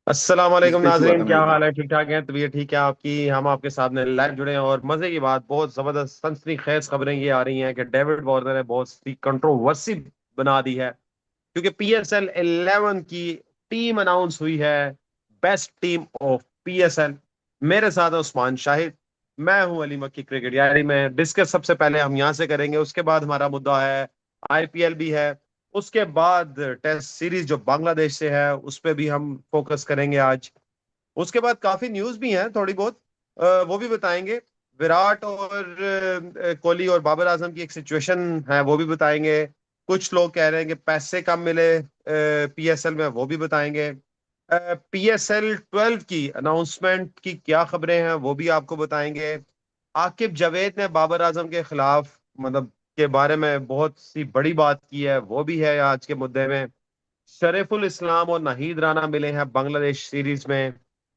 अस्सलाम इस वालेकुम पे छुआ नाजरीन, था क्या मेरे हाल को। है? ठीक ठाक है? तबीयत ठीक है आपकी? हम आपके सामने लाइव जुड़े हैं और मजे की बात, बहुत जबरदस्त सनसनी खेज खबरें ये आ रही हैं कि डेविड वार्नर ने बहुत सी कंट्रोवर्सी बना दी है, क्योंकि PSL 11 की टीम अनाउंस हुई है। Best team of PSL। मेरे साथ है उस्मान शाहिद। मैं हूं अली मक्की क्रिकेट यारी में। डिस्कस सबसे पहले हम यहां से करेंगे, उसके बाद हमारा मुद्दा है IPL भी है। उसके बाद टेस्ट सीरीज जो बांग्लादेश से है उस पर भी हम फोकस करेंगे आज। उसके बाद काफी न्यूज भी हैं थोड़ी बहुत, वो भी बताएंगे। विराट और कोहली और बाबर आजम की एक सिचुएशन है, वो भी बताएंगे। कुछ लोग कह रहे हैं कि पैसे कम मिले PSL में, वो भी बताएंगे। PSL 12 की अनाउंसमेंट की क्या खबरें हैं वो भी आपको बताएंगे। आकिब जावेद ने बाबर आजम के खिलाफ, मतलब के बारे में बहुत सी बड़ी बात की है, वो भी है आज के मुद्दे में। शरीफुल इस्लाम और नाहिद राना मिले हैं बांग्लादेश सीरीज में,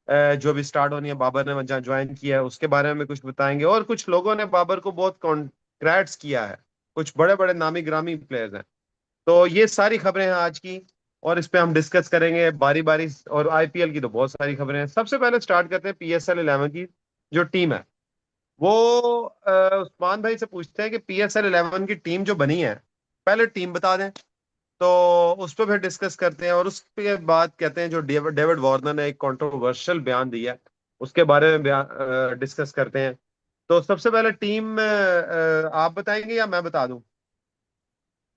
जो भी स्टार्ट होनी है। बाबर ने जहाँ ज्वाइन किया है उसके बारे में कुछ बताएंगे, और कुछ लोगों ने बाबर को बहुत कॉन्ग्रेट्स किया है। कुछ बड़े बड़े नामी ग्रामी प्लेयर्स हैं। तो ये सारी खबरें हैं आज की, और इस पे हम डिस्कस करेंगे बारी बारी। और IPL की तो बहुत सारी खबरें हैं। सबसे पहले स्टार्ट करते हैं PSL 11 की जो टीम है। वो उस्मान भाई से पूछते हैं कि PSL 11 की टीम जो बनी है, पहले टीम बता दें, तो उस पर फिर डिस्कस करते हैं। और उसके बाद कहते हैं जो डेविड डेविड वार्नर ने एक कंट्रोवर्शियल बयान दिया है, उसके बारे में बयान डिस्कस करते हैं। तो सबसे पहले टीम आप बताएंगे या मैं बता दूं?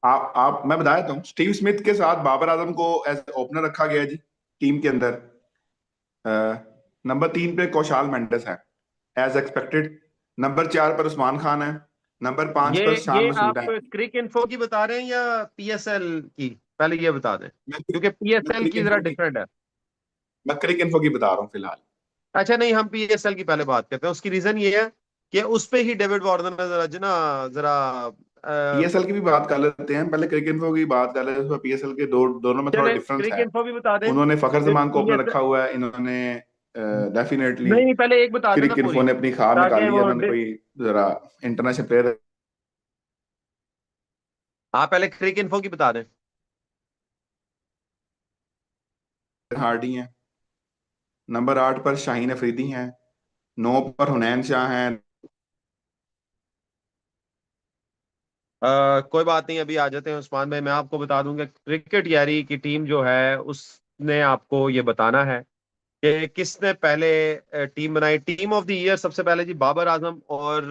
आप मैं बता देता हूँ। स्टीव स्मिथ के साथ बाबर आजम को एज ओपनर रखा गया है जी, टीम के अंदर। नंबर 3 पे कौशाल मेंडिस है, एज एक्सपेक्टेड। नंबर 4 पर उस्मान खान है। नंबर 5 ये पर शान ये मसूद आप है। क्रिक इन्फो की बता रहे हैं या PSL की? पहले ये बता दें, मैं क्योंकि मैं PSL क्रिक की जरा इन्फो की डिफरेंट है। मैं क्रिक इन्फो की बता रहा हूँ फिलहाल। अच्छा, नहीं, हम PSL की पहले बात करते हैं। उसकी रीजन ये है कि उस पे ही डेविड वार्नर ने जरा जो ना, जरा पीएसएल की भी बात कर लेते हैं, पहले क्रिक इन्फो की बात कर लेते हैं। उसमें पीएसएल के दोनों में थोड़ा चले डिफरेंस क्रिक है। इन्फो भी बता दें उन्होंने फखर फिर जमान को अपना PS। रखा हुआ है, इन्होंने डेफिनेटली नहीं, पहले एक बता देना क्रिक इन्फो पूरी, ने अपनी खाल ताकि निकाली है। वो उन्होंने कोई जरा इंटरनेशनल प्लेयर आप पहले क्रिक इन्फो की बता दें। हार्डी हैं। नंबर 8 पर शाहीन अफरीदी हैं। 9 पर हुनैन शाह हैं। कोई बात नहीं, अभी आ जाते हैं उस्मान भाई। मैं आपको बता दूंगा क्रिकेट यारी की टीम जो है उसने आपको ये बताना है कि किसने पहले टीम बनाई। टीम ऑफ द ईयर सबसे पहले जी बाबर आजम और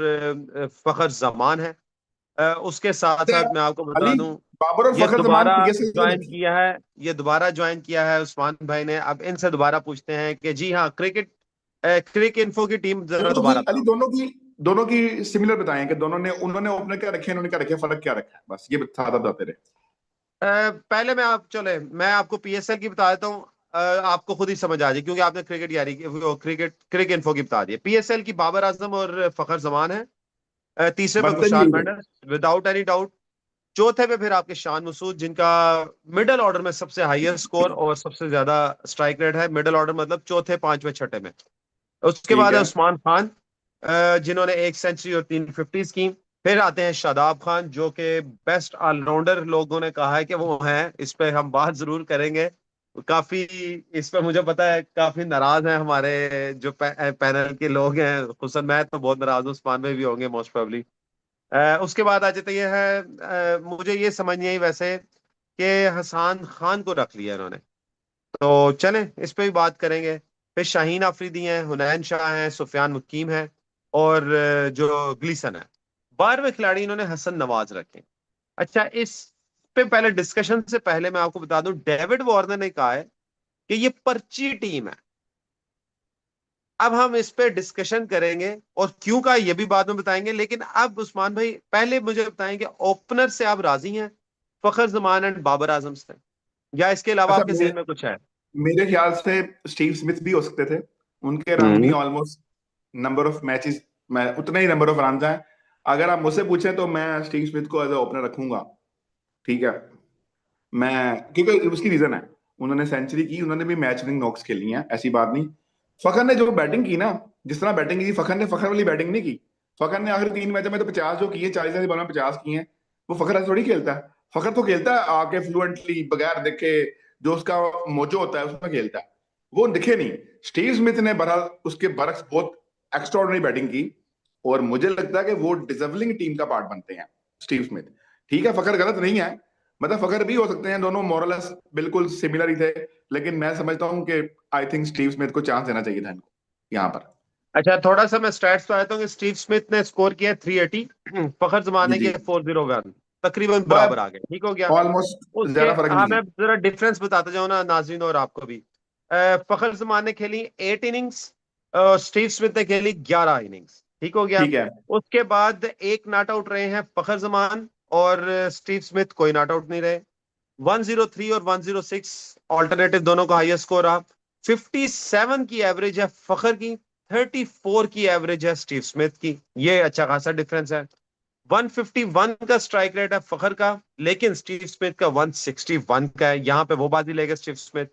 फखर जमान है। उसके साथ साथ मैं आपको बता अली, दूं, बाबर और ये फखर जमान दोबारा पीएसएल क्यों ज्वाइन नहीं? किया है। ये दोबारा ज्वाइन किया है उस्मान भाई ने। अब इनसे दोबारा पूछते हैं कि जी हाँ, क्रिक इन्फो की टीम जरा दोनों की दोबारा अली, बताओ। दोनों की सिमिलर बताएं कि दोनों ने उन्होंने ओपनर क्या रखे हैं, इन्होंने क्या रखे हैं, फर्क क्या रखा है, बस ये सादा बताते रहे। पहले मैं आपको PSL की बता देता हूँ। आपको खुद ही समझ आ जाए, क्योंकि आपने क्रिकेट यारी क्रिक इन्फो की बता दी। PSL की बाबर आजम और फखर जमान है। तीसरे पे बनते भी खुशाल यही है। Mendis, without any doubt. चौथे पे फिर आपके शान मसूद, जिनका मिडिल ऑर्डर में सबसे हाईएस्ट स्कोर और सबसे ज्यादा स्ट्राइक रेट है। मिडिल ऑर्डर मतलब चौथे पांचवें छठे में। उसके ठीक बाद है है। उस्मान खान, जिन्होंने एक सेंचुरी और 350 की। फिर आते हैं शादाब खान, जो कि बेस्ट ऑलराउंडर लोगों ने कहा है कि वो हैं। इस पे हम बात जरूर करेंगे। काफी इस पे मुझे पता है काफी नाराज हैं हमारे जो पैनल के लोग हैं, खुसन मैं तो बहुत नाराज हूँ, उस्मान में भी होंगे मोस्ट प्रोबेबली। उसके बाद आ जाते ये है, मुझे ये समझ नहीं आई वैसे कि हसान खान को रख लिया इन्होंने। तो चलें इस पे भी बात करेंगे। फिर शाहीन आफरीदी हैं, हुनैन शाह हैं, सुफियान मुकीम हैं, और जो ग्लीसन है। 12वें खिलाड़ी इन्होंने हसन नवाज रखे। अच्छा, इस पे पहले डिस्कशन से पहले मैं आपको बता दूं, डेविड वार्नर ने कहा है कि ये पर्ची टीम है। अब हम इस पे डिस्कशन करेंगे और क्यों का ये भी बाद में बताएंगे। लेकिन अब उस्मान भाई पहले मुझे बताएं कि ओपनर से आप राजी हैं फखर जमान एंड बाबर आजम से, या इसके अलावा अच्छा, आपके जहन में कुछ है? मेरे ख्याल से स्टीव स्मिथ भी हो सकते थे। उनके run he hmm. Almost number of matches में उतने ही नंबर ऑफ रन हैं। अगर आप मुझसे पूछें तो मैं स्टीव स्मिथ को एज ए ओपनर रखूंगा। ठीक है। मैं क्योंकि उसकी रीजन है, उन्होंने सेंचुरी की, उन्होंने भी मैच विनिंग नॉक्स खेली हैं, ऐसी बात नहीं। फखर ने जो बैटिंग की ना, जिस तरह बैटिंग की, फखर ने फखर वाली बैटिंग नहीं की। फखर ने आखिरी 3 मैचों में तो 50 जो किए, 40 की बॉल में 50 किए हैं। वो फखर ऐसे थोड़ी खेलता है। फखर तो खेलता है आके फ्लुएंटली, बगैर देखे, जो उसका मोजो होता है उसमें खेलता है। वो दिखे नहीं। स्टीव स्मिथ ने बहरहाल उसके बरक्स बहुत एक्स्ट्राऑर्डिनरी बैटिंग की, और मुझे लगता है कि वो डिजर्विंग टीम का पार्ट बनते हैं स्टीव स्मिथ। ठीक है, फखर गलत नहीं है, मतलब फखर भी हो सकते हैं, दोनों मोरलेस बिल्कुल सिमिलर ही थे, लेकिन मैं समझता हूं कि आई थिंक स्टीव स्मिथ को चांस देना चाहिए था इनको यहाँ पर। अच्छा, थोड़ा सा मैं स्टैट्स पे आता हूँ कि स्टीव स्मिथ ने स्कोर किया 380, फखर जी जमाने जी, के 401, तकरीबन वो बराबर आ गए, ठीक हो गया। ऑलमोस्ट उसके ज्यादा फर्क हाँ, नहीं है। मैं जरा डिफरेंस बताता जाऊँ ना नाज़रीन और आपको भी। फखर जमान ने खेली 8 इनिंग्स, स्टीव स्मिथ ने खेली 11 इनिंग्स, ठीक हो गया। ठीक है। उसके बाद एक नॉट आउट रहे हैं फखर जमान, और स्टीव स्मिथ कोई नॉट आउट नहीं रहे। 103 और 106 ऑल्टरनेटिव दोनों का हाईएस्ट स्कोर रहा। 57 की एवरेज है फखर की, 34 की एवरेज है स्टीव स्मिथ की, ये अच्छा खासा डिफरेंस है। 151 का स्ट्राइक रेट है फखर का, लेकिन स्टीव स्मिथ का 161 का है, यहां पे वो बाजी लेगा स्टीव स्मिथ।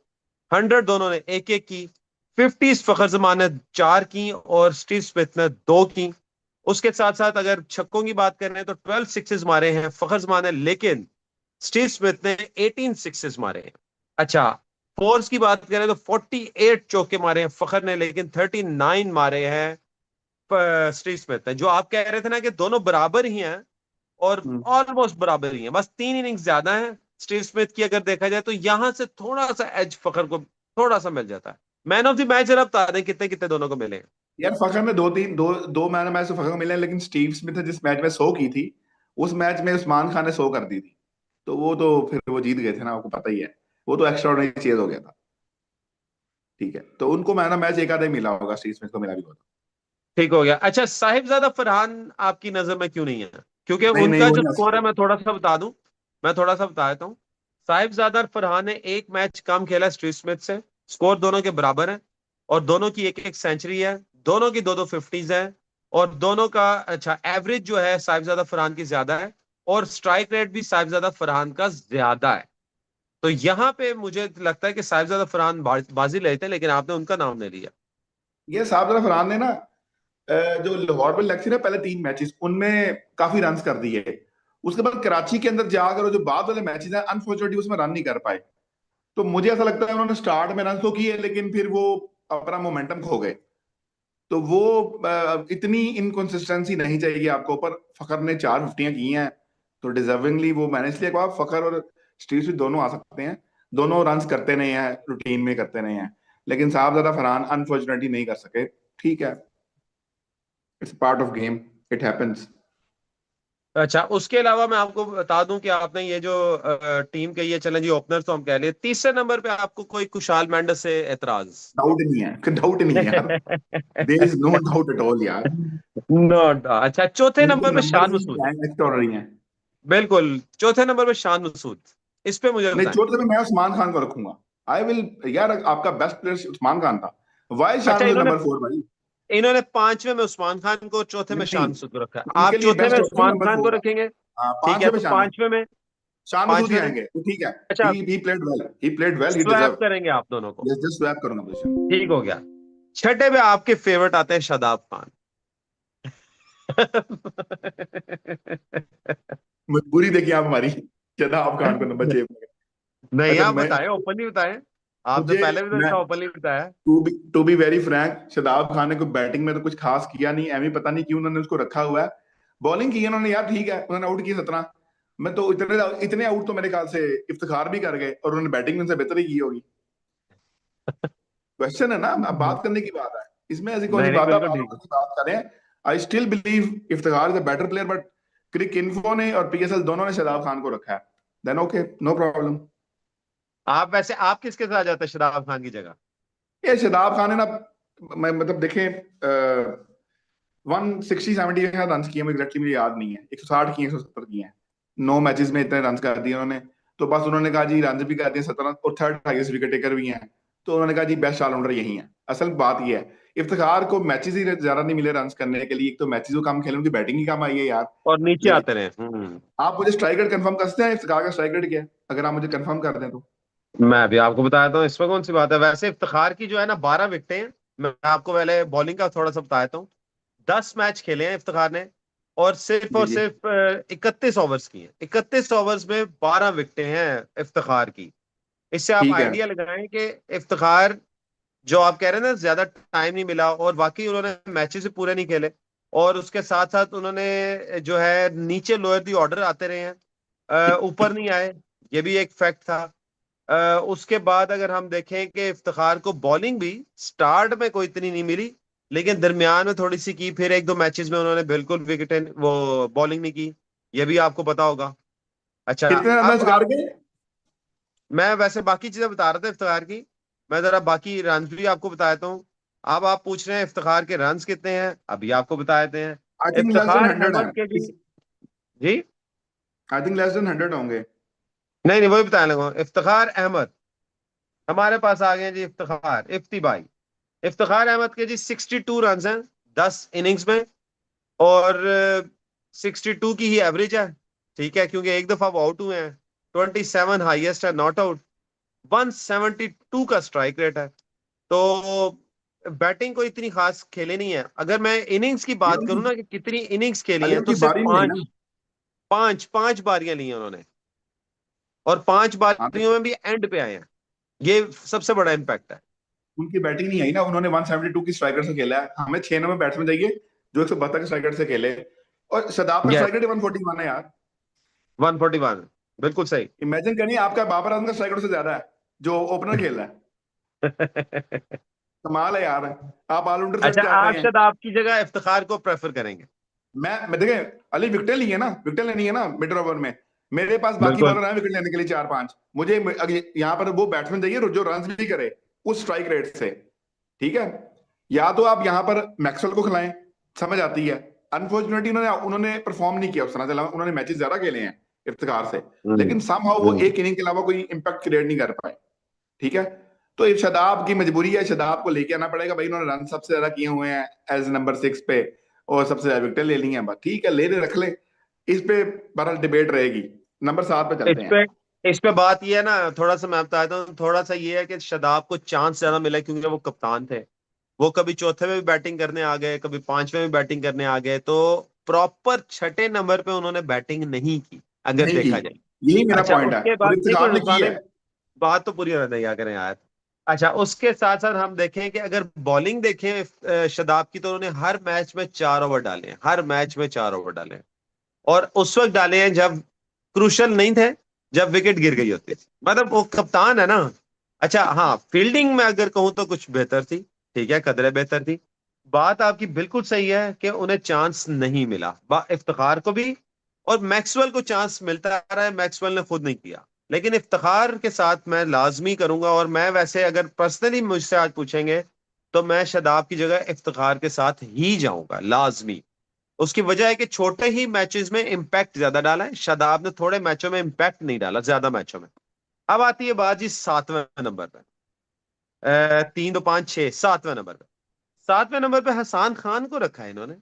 100 दोनों ने एक एक की। 50 फखर जमान ने 4 की और स्टीव स्मिथ ने 2 की। उसके साथ साथ अगर छक्कों की बात करें तो 12 सिक्सेस मारे हैं फखर जमान ने, लेकिन स्टीव स्मिथ ने 18 सिक्सेस मारे हैं। अच्छा, फोर्स की बात करें तो 48 चौके मारे हैं फखर ने, लेकिन 39 मारे हैं स्टीव स्मिथ ने। जो आप कह रहे थे ना कि दोनों बराबर ही हैं, और ऑलमोस्ट बराबर ही हैं, बस 3 इनिंग्स ज्यादा है स्टीव स्मिथ की, अगर देखा जाए तो यहां से थोड़ा सा एज फखर को थोड़ा सा मिल जाता है। मैन ऑफ द मैच जरा बता दें कितने कितने दोनों को मिले हैं। यार फखर ने दो मैन ऑफ मैच तो फखर को मिले हैं, लेकिन स्टीव स्मिथ ने जिस मैच में 100 की थी, उस मैच में उस्मान खान ने 100 कर दी थी, तो वो तो फिर वो जीत गए थे ना, आपको पता ही है। वो तो एक्स्ट्रा चेज हो गया था। ठीक है, तो उनको मैन ऑफ मैच एक आधा ही मिला होगा, स्टीव स्मिथ को मिला भी होगा। ठीक हो गया। अच्छा, साहिबजादा फरहान आपकी नजर में क्यों नहीं है? क्योंकि नहीं नहीं, उनका वो जो नहीं आ स्कोर है, सकते। मैं थोड़ा सा बता दूं, मैं थोड़ा सा बता देता हूँ। साहिबजादा और फरहान ने एक मैच कम खेला स्टीव स्मिथ से, स्कोर दोनों के बराबर है, और दोनों की एक एक सेंचुरी है, दोनों की दो दो फिफ्टीज है, और दोनों का अच्छा एवरेज जो है साहिबजादा फरहान की ज्यादा है, और स्ट्राइक रेट भी साहिबजादा फरहान का ज्यादा है। तो यहां पे मुझे लगता है कि साहिबजादा फरहान बाजी लेते हैं, लेकिन आपने उनका नाम ले लिया। ये साहब फरहान ने ना, जो लाहौर में लगी थी ना पहले 3 मैचेस, उनमें काफी रन कर दिए। उसके बाद कराची के अंदर जाकर और जो बाद वाले मैचेस हैं, अनफॉर्चुनेटली उसमें रन नहीं कर पाए। तो मुझे ऐसा लगता है उन्होंने स्टार्ट में रन तो किए, लेकिन फिर वो अपना मोमेंटम खो गए। तो वो इतनी इनकंसिस्टेंसी नहीं चाहिए आपको, पर फखर ने 4 फिफ्टियां की हैं, तो डिजर्विंगली वो मैंने इसलिए कहा फखर और स्टीव स्मिथ दोनों आ सकते हैं। दोनों रन करते नहीं हैं, रूटीन में करते नहीं हैं, लेकिन साहब ज्यादा फरहान अनफॉर्चुनेटली नहीं कर सके। ठीक है, it's part of game, it happens. अच्छा, उसके अलावा मैं आपको बता दूं कि आपने ये जो टीम के ये चलें जी ओपनर तो हम कह लिए, तीसरे नंबर पे आपको कोई खुशाल मेंडिस से एतराज? डाउट नहीं है, डाउट नहीं है यार, there is no doubt at all यार। नो। अच्छा, चौथे उनके नंबर पे नंबर शान भी मसूद। एक्स्ट्राऑर्डिनरी हैं। बिल्कुल, चौथे नंबर पे शान मसूद, इस पे मुझे नहीं, बताएं। चोट में मैं उस्मान खान को रखूंगा। I will. यार आपका बेस्ट प्लेयर उस्मान खान था, वाई अच्छा, शान इन्होंने नंबर 4 भाई। इन्होंने पांचवें में उस्मान खान को, चौथे में नहीं, शान मसूद को रखा है। उनके आप लिए चौथे में best option Usman number Khan को 4 है। रखेंगे? हाँ, ठीक है, 5वें पे तो शान मसूद। पांचवें में, शान मसूद ही पांचवें में आएंगे तो ठीक है। अच्छा he played well, he played well, he swap deserve. करेंगे आप दोनों को। यस, जस्ट स्वैप करूंगा पोजीशन। ठीक हो गया। छठे पे आपके फेवरेट आते हैं शादाब खान। मजबूरी देखिए आप हमारी, शदाब खान को नंबर 6 पे। नहीं, अच्छा आप मैं, बताएं, ओपनली बताएं। आपने मुझे पहले भी तो मैं इतना ओपनली बताया। To be very frank, Shadab Khan ने कोई बैटिंग में तो कुछ खास किया नहीं, एमी पता नहीं क्यों उन्होंने उसको रखा हुआ है। बॉलिंग की उन्होंने यार, ठीक है, उन्होंने आउट किया 17। मैं तो इतने इतने आउट तो मेरे ख्याल से इफ्तिखार भी कर गए, और उन्होंने बैटिंग में उनसे बेहतर ही की होगी। क्वेश्चन है ना, अब बात करने की बात है, इसमें ऐसी कौन सी नहीं नहीं, बात है, आप बिल्कुल ठीक आराम है। से बात करें। I still believe Iftikhar is a better player, but Cricinfo ने और पीएसएल दोनों ने शदाब खान को रखा है, देन ओके, नो प्रॉब्लम। आप वैसे आप किसके साथ जाते हैं शादाब खान की जगह? ये शदाब खान है ना, मैं मतलब देखें, 160-70 के साथ रन किए, मुझे एग्जैक्टली मुझे याद नहीं है, 160 किए, 170 किए हैं, 9 मैचेस में इतने रन कर दिए उन्होंने। तो बस उन्होंने कहा जी रन भी कर दिए 17, और थर्ड हाईएस्ट विकेट टेकर भी हैं, तो उन्होंने कहा जी बेस्ट ऑलराउंडर यही है। असल बात ये है, इफ्तिखार को मैचेस ही ज्यादा नहीं मिले रन करने के लिए, एक तो मैचेस को कम खेले, उनकी बैटिंग ही कम आई है यार। और नीचे लेकिन आते रहे। आप मुझे स्ट्राइक रेट कंफर्म कर सकते हैं, इफ्तिखार का स्ट्राइक रेट क्या है, अगर आप मुझे कंफर्म कर दें तो। मैं भी आपको बताया था, इसमें कौन सी बात है। वैसे इफ्तिखार की जो है ना 12 विकेटें हैं। मैं आपको पहले बॉलिंग का थोड़ा सा बताया था। 10 मैच खेले हैं इफ्तिखार ने, और जी जी, सिर्फ 31 ओवर्स की हैं। 31 ओवर्स में 12 विकेटें हैं इफ्तिखार की। इससे आप ठीक है। आइडिया लगाएं कि इफ्तिखार जो आप कह रहे हैं ना ज्यादा टाइम नहीं मिला, और वाकई उन्होंने मैचेस भी पूरे नहीं खेले, और उसके साथ साथ उन्होंने जो है नीचे लोअर दी ऑर्डर आते रहे हैं, ऊपर नहीं आए, ये भी एक फैक्ट था। उसके बाद अगर हम देखें कि इफ्तिखार को बॉलिंग भी स्टार्ट में कोई इतनी नहीं मिली, लेकिन दरमियान में थोड़ी सी की, फिर एक दो मैचेस में उन्होंने बिल्कुल विकेट वो बॉलिंग नहीं की, ये भी आपको पता होगा। अच्छा, कितने रन अब स्कोर आप, के? मैं वैसे बाकी चीजें बता रहा था इफ्तिखार की, मैं जरा बाकी रन भी आपको बता देता हूँ। अब आप पूछ रहे हैं इफ्तिखार के रन्स कितने हैं, अभी आपको बता देते हैं। I think less than Iftikhar 100 है। अहमद के जी, जी, आई थिंक लेस देन 100 होंगे। नहीं नहीं, वही बताने लगा, इफ्तिखार अहमद हमारे पास आ गए हैं जी, इफ्तिखार इफ्ती भाई। इफ्तिखार अहमद के जी 62 रन हैं 10 इनिंग्स में, और 62 की ही एवरेज है, ठीक है, क्योंकि एक दफा वो आउट हुए हैं। 27 हाईएस्ट है नॉट आउट, 172 का स्ट्राइक रेट है। तो बैटिंग कोई इतनी खास खेले नहीं है। अगर मैं इनिंग्स की ये बात उनकी करूं ना कि कितनी इनिंग्स खेली अली हैं, तो उनकी सिर्फ बारी नहीं आई ना। पांच, पांच पांच बारियां ली हैं उन्होंने, और पांच हाँ तो बारियों में भी एंड पे आए हैं, ये सबसे बड़ा इम्पैक्ट है। उनकी बैटिंग नहीं आई ना, उन्होंने 172 की स्ट्राइकर से खेला है। हमें 6 नंबर बैट्समैन चाहिए जो 172 के स्ट्राइकर से खेले। और शदाब का यस, स्ट्राइक रेट 141 है यार। 141, बिल्कुल सही। इमेजिन करिए आपका बाबर आजम का स्ट्राइक रेट से ज्यादा है जो ओपनर खेल रहा है। कमाल है यार। आप ऑलराउंडर सेट अच्छा, चाहते आप हैं। शायद आपकी जगह इफ्तिखार को प्रेफर करेंगे। मैं देखें, अली विकेट ली है ना, विकेट लेनी है ना मिड ओवर में। मेरे पास बाकी बिल्कुल। बॉलर हैं विकेट लेने के लिए 4-5। मुझे यहाँ पर वो बैट्समैन चाहिए जो रन भी करे उस स्ट्राइक रेट से। ठीक है। या तो आप यहाँ पर मैक्सवेल को खिलाएं, समझ आती है। अनफॉर्चुनेटली उन्होंने उन्होंने परफॉर्म नहीं किया उस तरह से, उन्होंने मैचेस ज्यादा खेले हैं इफ्तिकार से। हम्म। लेकिन समहाउ वो हम्म। एक इनिंग के अलावा कोई इंपैक्ट क्रिएट नहीं कर पाए। ठीक है। तो ये शदाब की मजबूरी है, शदाब को लेके आना पड़ेगा भाई। उन्होंने रन सबसे ज्यादा किए हुए हैं एज नंबर 6 पे, और सबसे ज्यादा विकेट ले ली हैं। बस ठीक है, ले ले रख ले। इस पे बहरहाल डिबेट रहेगी। नंबर 7 पे चलते इस हैं। पे इस पे बात ये है ना, थोड़ा सा मैं बताता हूँ, थोड़ा सा ये है कि शदाब को चांस ज्यादा मिला क्योंकि वो कप्तान थे। वो कभी चौथे में भी बैटिंग करने आ गए, कभी पांचवें में बैटिंग करने आ गए, तो प्रॉपर छठे नंबर पे उन्होंने बैटिंग नहीं की, अगर नहीं की, देखा जाए। यही मेरा अच्छा, पॉइंट है। उसके और बाद एक इफ्तिकार मिनट ने की रुकाने, है। बात तो पूरी होने दिया करें यार। अच्छा, उसके साथ साथ हम देखें कि अगर बॉलिंग देखें शदाब की, तो उन्होंने हर मैच में 4 ओवर डाले हैं, हर मैच में 4 ओवर डाले हैं, और उस वक्त डाले हैं जब क्रूशल नहीं थे, जब विकेट गिर गई होती थी, मतलब वो कप्तान है ना। अच्छा हाँ, फील्डिंग में अगर कहूं तो कुछ बेहतर थी, ठीक है, कदरे बेहतर थी। बात आपकी बिल्कुल सही है कि उन्हें चांस नहीं मिला, इफ्तिखार को भी, और मैक्सवेल को चांस मिलता रहा है, मैक्सवेल ने खुद नहीं किया। लेकिन इफ्तिखार के साथ मैं लाजमी करूंगा, और मैं वैसे अगर पर्सनली मुझसे आज पूछेंगे, तो मैं शादाब की जगह इफ्तिखार के साथ ही जाऊंगा लाजमी। उसकी वजह है कि छोटे ही मैचेस में इंपैक्ट ज्यादा डाला है, शादाब ने थोड़े मैचों में इंपैक्ट नहीं डाला ज्यादा मैचों में। अब आती है बात जी 7वें नंबर पे, 3 2 5 6, 7वें नंबर पे, 7वें नंबर पे हसान खान को रखा है इन्होंने।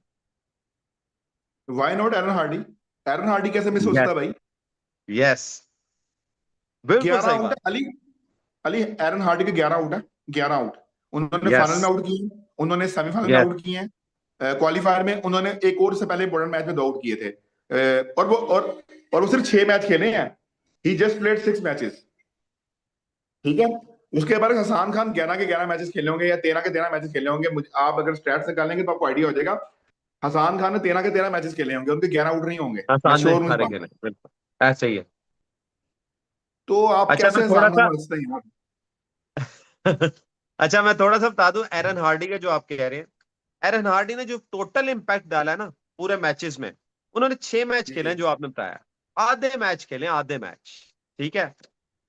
Why not Aaron Hardie? Aaron Hardie कैसे मिस हो सकता यस, है भाई? यस, बिल्कुल 11 सही आउट है बात। अली। अली एरन हार्डी के 11 आउट है। 11 आउट। उन्होंने यस, फाइनल में आउट किए, उन्होंने सेमीफाइनल में यस, आउट किए हैं, क्वालिफायर में उन्होंने एक और से पहले इंपॉर्टेंट मैच में 2 आउट किए थे। और वो सिर्फ 6 मैच खेले हैं। ही जस्ट प्लेड 6 मैचेस। ठीक है। उसके बाद हसान खान 11 के 11 मैचेस खेले होंगे या 13 के 13 मैचेस खेले होंगे। मुझे आप अगर स्टैट्स निकालेंगे तो आपको आइडिया हो जाएगा। हसान खान ने 13 के 13 मैचेस खेले होंगे, उनके 11 आउट नहीं होंगे। मैं हसान ने श्योर हूं इस सारे बात खेले पे। बिल्कुल, ऐसे ही है। तो आप अच्छा, मैं कैसे थोड़ा हसान खान सा को रखते हैं यार? अच्छा, मैं थोड़ा सा बता दूं एरन हार्डी का, जो आप कह रहे हैं, एरन हार्डी ने जो टोटल इंपैक्ट डाला है ना पूरे मैचेस में, उन्होंने 6 मैच खेले जी। हैं जो आपने बताया, आधे मैच खेले हैं, आधे मैच, ठीक है।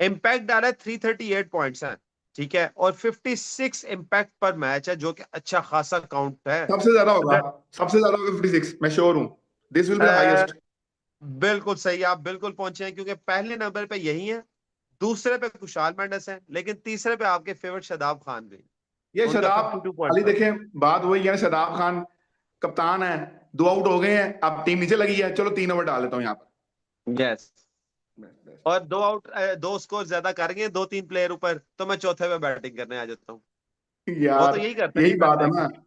इंपैक्ट डाला है, 338 पॉइंट्स हैं, ठीक है, और 56 इंपैक्ट पर मैच है, जो कि अच्छा खासा काउंट है। सबसे ज्यादा होगा। अगर सबसे ज्यादा होगा 56, मैं श्योर हूं। This will be the a, highest. बिल्कुल सही, आप बिल्कुल पहुंचे हैं, क्योंकि पहले नंबर पे यही है, दूसरे पे खुशहाल मेंडिस है, लेकिन तीसरे पे आपके फेवरेट शादाब खान भी, ये उनका शदाब 52 पॉइंट अली था। देखें, बात वही है ना, शदाब खान कप्तान है। 2 आउट हो गए हैं, अब टीम नीचे लगी है, चलो 3 ओवर डाल देता हूँ यहाँ यस, पर। और 2 आउट, 2 स्कोर ज्यादा कर गए 2 3 प्लेयर ऊपर, तो मैं चौथे पे बैटिंग करने आ जाता हूँ। वो तो यार यही करते यही रहे बात है करते, ना।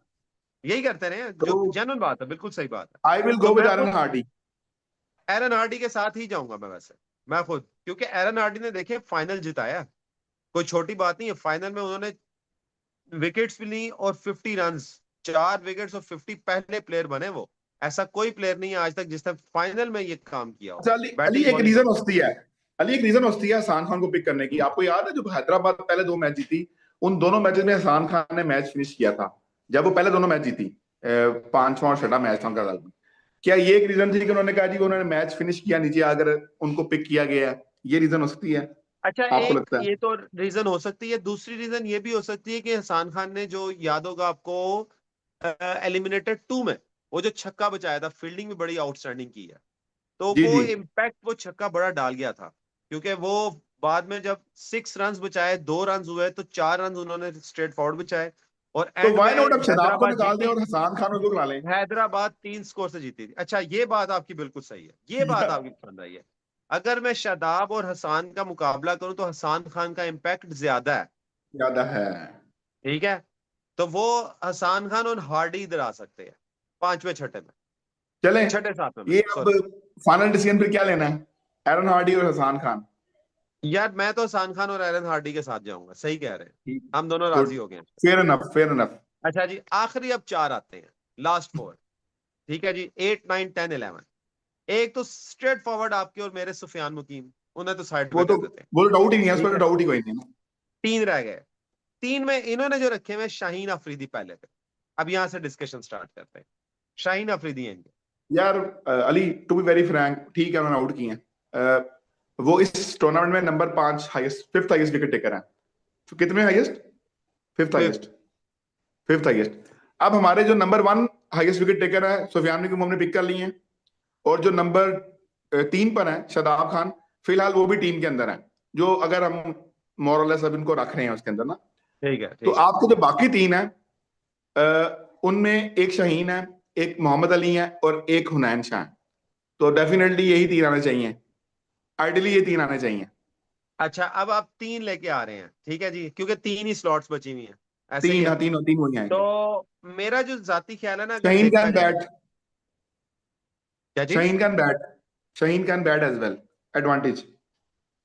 यही करते रहे, तो जो जेन्युइन बात है, बिल्कुल सही बात है। आई विल तो गो विद मैं एरन खुद हार्डी। एरन हार्डी के साथ ही जाऊंगा, मैं वैसे, मैं खुद, क्योंकि एरन हार्डी ने देखे फाइनल जिताया, कोई छोटी बात नहीं है, फाइनल में उन्होंने विकेट्स भी ली और 50 रन, 4 विकेट्स और 50, पहले प्लेयर बने वो। ऐसा कोई प्लेयर नहीं है आज तक जिसने फाइनल में ये काम किया हो, अच्छा अली, अली बैटिंग एक बॉलिंग रीजन दोनों। होती है, अली एक रीजन होती है हसान खान को पिक करने की। आपको याद है जब हैदराबाद पहले 2 मैच जीती, उन दोनों मैचेस में हसान खान ने मैच फिनिश किया था, जब वो पहले दोनों मैच जीती, पांचवा और छठा मैच था उनका साल में। क्या ये एक रीजन थी कि उन्होंने कहा जी उन्होंने मैच फिनिश किया नीचे अगर उनको पिक किया गया है, ये रीजन हो सकती है अच्छा, आपको एक लगता है? ये तो रीजन हो सकती है, दूसरी रीजन ये भी हो सकती है कि हसान खान ने, जो याद होगा आपको, एलिमिनेटेड 2 में वो जो छक्का बचाया था, फील्डिंग भी बड़ी आउटस्टैंडिंग की है, तो जी वो जी। इम्पैक्ट, वो छक्का बड़ा डाल गया था। क्योंकि वो बाद में जब 6 रन बचाए, 2 रन हुए, तो 4 रन उन्होंने स्ट्रेट फॉरवर्ड बचाए, और तो एंड में वाई नॉट अब शदाब को हैदराबाद निकाल दें जीती। और हसान खान को खिला लें? हैदराबाद 3 स्कोर से जीती थी। अच्छा, ये बात आपकी बिल्कुल सही है, ये बात आपकी पसंद आई है। अगर मैं शादाब और हसान का मुकाबला करूं तो हसान खान का इम्पैक्ट ज्यादा है। ज्यादा है। ठीक है, तो वो हसान खान और हार्डी इधर आ सकते हैं पांचवें छठे में, चलें, छठे सातवें में, ये अब सॉरी। फाइनल डिसीजन फिर क्या लेना है, एरन हार्डी और हसान खान? यार मैं तो हसान खान और एरन हार्डी के साथ जाऊंगा, सही कह रहे हैं, हम दोनों गुड, राजी हो गए हैं। Fair enough, fair enough. अच्छा जी, आखिरी अब 4 आते हैं, लास्ट 4। ठीक है जी, 8, 9, 10, 11। एक तो स्ट्रेट फॉरवर्ड आपके और मेरे सुफियान मुकीम, उन्हें तो साइड पे वो तो कर देते हैं। वो तो डाउट ही नहीं है, उस ठीक पर है, डाउट ही कोई नहीं है। 3 रह गए। 3 में इन्होंने जो रखे हुए, शाहीन अफरीदी पहले पे। अब यहां से डिस्कशन स्टार्ट करते हैं। शाहीन अफरीदी हैं इनके। यार Ali, to be very frank, ठीक है उन्होंने आउट किए हैं। वो इस टूर्नामेंट में number 5 highest, fifth highest wicket taker है। तो कितने highest? Fifth fifth. Highest, fifth highest. अब हमारे जो नंबर 1 हाईएस्ट विकेट टेकर है सुफियान को हमने पिक कर लिए हैं, और जो नंबर 3 पर है शादाब खान, फिलहाल वो भी टीम के अंदर है, जो अगर हम मोरलेस अब इनको रख रहे हैं उसके अंदर ना। ठीक है, तो ठीक है। आपके जो बाकी 3 है, उनमें एक शाहीन है, एक मोहम्मद अली है और एक हुनैन शाह है। तो डेफिनेटली यही 3 आने चाहिए, आइडियली ये 3 आने चाहिए। अच्छा, अब आप 3 लेके आ रहे हैं, ठीक है जी, क्योंकि 3 ही स्लॉट्स बची हुई हैं, ऐसे ही 3, है। हाँ 3, 3 वही आएंगे। तो मेरा जो जाती ख्याल है ना, अगर शाहीन देखा कैन जाए। बैट, क्या जी? Shaheen can bat, Shaheen can bat as well, advantage.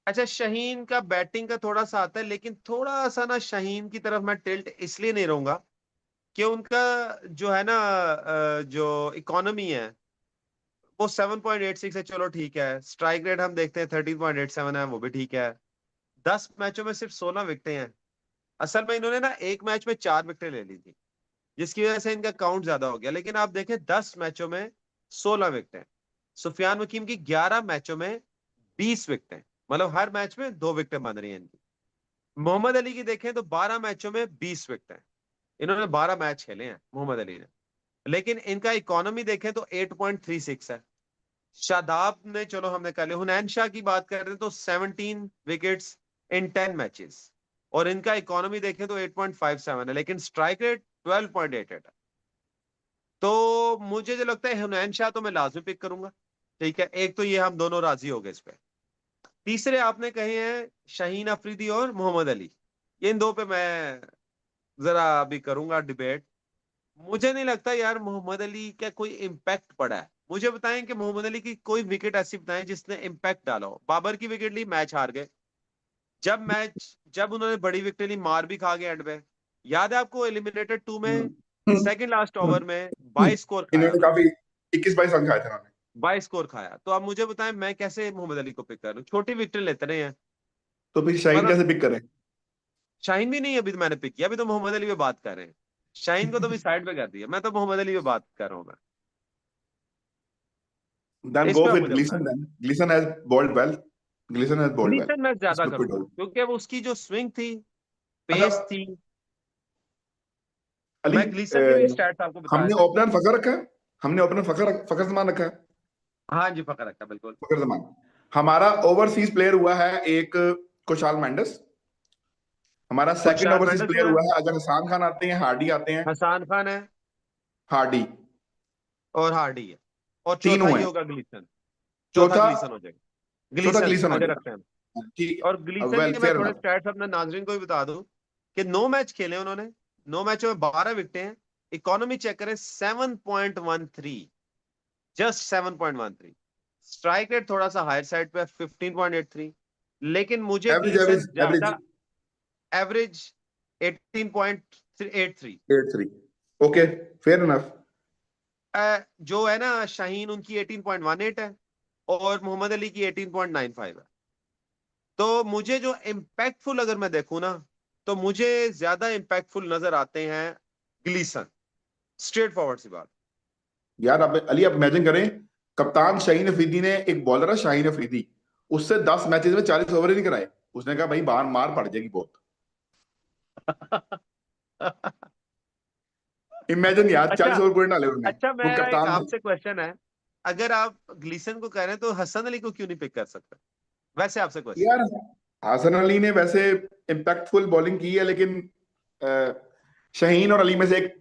अच्छा, शाहीन का बैटिंग का थोड़ा सा आता है, लेकिन थोड़ा सा ना शाहीन की तरफ मैं टिल्ट इसलिए नहीं रहूंगा कि उनका जो है ना, जो इकोनॉमी है वो 7.86 है, चलो ठीक है। स्ट्राइक रेट हम देखते हैं 13.87 है, वो भी ठीक है। 10 मैचों में सिर्फ 16 विकेटें हैं। असल में इन्होंने ना एक मैच में 4 विकेटें ले ली थी, जिसकी वजह से इनका काउंट ज्यादा हो गया, लेकिन आप देखें 10 मैचों में 16 विकेटें। सुफियान वकीम की 11 मैचों में 20 विकेटें, मतलब हर मैच में 2 विकेटें बन रही हैं इनकी। मोहम्मद अली की देखें तो 12 मैचों में 20 विकेटें, इन्होंने 12 मैच खेले हैं मोहम्मद अली ने। लेकिन इनका इकोनॉमी देखें तो 8.36 है। शादाब ने, चलो हमने कर लिया। हुनैन शाह की बात कर रहे हैं तो 17 विकेट्स इन 10 मैचेस, और इनका इकोनॉमी देखें तो 8.57 है, लेकिन स्ट्राइक रेट 12.88 है। तो मुझे जो लगता है हुनैन शाह तो मैं लाजमी पिक करूंगा। ठीक है, एक तो ये हम दोनों राजी हो गए इस पे। तीसरे आपने कहे हैं शाहीन अफरीदी और मोहम्मद अली, ये इन दो पे मैं जरा अभी करूंगा डिबेट। मुझे नहीं लगता यार मोहम्मद अली का कोई इम्पैक्ट पड़ा है। मुझे बताएं कि मोहम्मद अली की कोई विकेट ऐसी बताएं जिसने इम्पैक्ट डाला हो। बाबर की विकेट ली, मैच हार गए। जब उन्होंने बड़ी विकेट ली, मार भी खा गए एंड में। याद है आपको, एलिमिनेटेड 2 में सेकंड लास्ट ओवर में 22 स्कोर खाया इन्होंने उन्होंने। काफी 21-22 रन खाए थे इन्होंने। 22 स्कोर खाया, तो अब मुझे बताएं मैं कैसे मोहम्मद अली को पिक करूं? छोटी विकेट लेते रहे हैं। तो फिर शाहीन मतलब कैसे पिक करें? शाहीन भी नहीं, अभी तो मैंने पिक किया, अभी तो मोहम्मद अली पे बात कर रहे हैं। शाहीन को तो भी साइड पे कर दिया, मैं तो मोहम्मद अली पे बात कर रहा हूँ मैं। देन इस गो पे आप विद मुझे बताएं। Gleeson, then Gleeson has bowled well, Gleeson has bowled well, Gleeson मैं ज्यादा इसमें कोई करूंगा, डाउट। क्योंकि अब उसकी जो स्विंग थी, अच्छा पेस थी। अली, मैं ग्लीसन के भी स्टैट्स आपको बता हमने सकता हूँ। ओपनर फखर रखा है, हमने ओपनर फखर फखर जमान रखा है। हाँ जी, पकड़ रखा बिल्कुल। फखर जमान। हमारा ओवरसीज प्लेयर हुआ है एक कुशाल मेंडिस। हमारा सेकंड खुशहाल ओवरसीज मेंडिस प्लेयर हुआ है, हुआ है, अगर हसान खान आते हैं, हार्डी आते हैं। हसान खान है, हार्डी। और हार्डी है, और 3 चौथा हुए ही हैं। होगा ग्लीसन। चौथा चौथा, ग्लीसन हो जाएगा, चौथा ग्लीसन ग्लीसन हो आगे रखते हैं हम। जाएगा, ठीक और है, ग्लीसन वेल के मैं फेयर थोड़े इनफ। स्टैट्स अपने नाजरीन को भी बता दूं कि 9 मैच खेले उन्होंने, 9 मैचों में 12 विकेटें हैं। इकोनॉमी चेक करें 7.13, जस्ट 7.13। स्ट्राइक रेट थोड़ा सा हायर साइड पे 15.83, लेकिन मुझे एवरेज, ग्लीसन एवरेज, एवरेज। ज्यादा, एवरेज 18.3 सिर्फ 8-3। 8-3। Okay, fair enough. जो है ना शाहीन, उनकी 18.18 है और मोहम्मद अली की 18.95 है। तो मुझे जो इम्पैक्टफुल अगर मैं देखूं ना, तो मुझे ज्यादा इम्पैक्टफुल नजर आते हैं ग्लीसन। स्ट्रेट फॉरवर्ड सी बात। यार अब अली, आप इमेजिन करें, कप्तान शाहीन अफरीदी ने, एक बॉलर है शाहीन अफरीदी, उससे 10 मैचेस में 40 ओवर ही नहीं कराए। उसने कहा भाई बाहर मार पड़ जाएगी बहुत। इमेजिन यार, अच्छा। 40 ओवर पूरे डाले उसने, अच्छा, वो मेरा एक कप्तान ने। आपसे क्वेश्चन है। अगर आप ग्लीसन को कह रहे हैं तो हसन अली को क्यों नहीं पिक कर सकते? वैसे आपसे क्वेश्चन। यार हसन अली ने वैसे इम्पैक्टफुल बॉलिंग की है, लेकिन अ, शाहीन और अली में से एक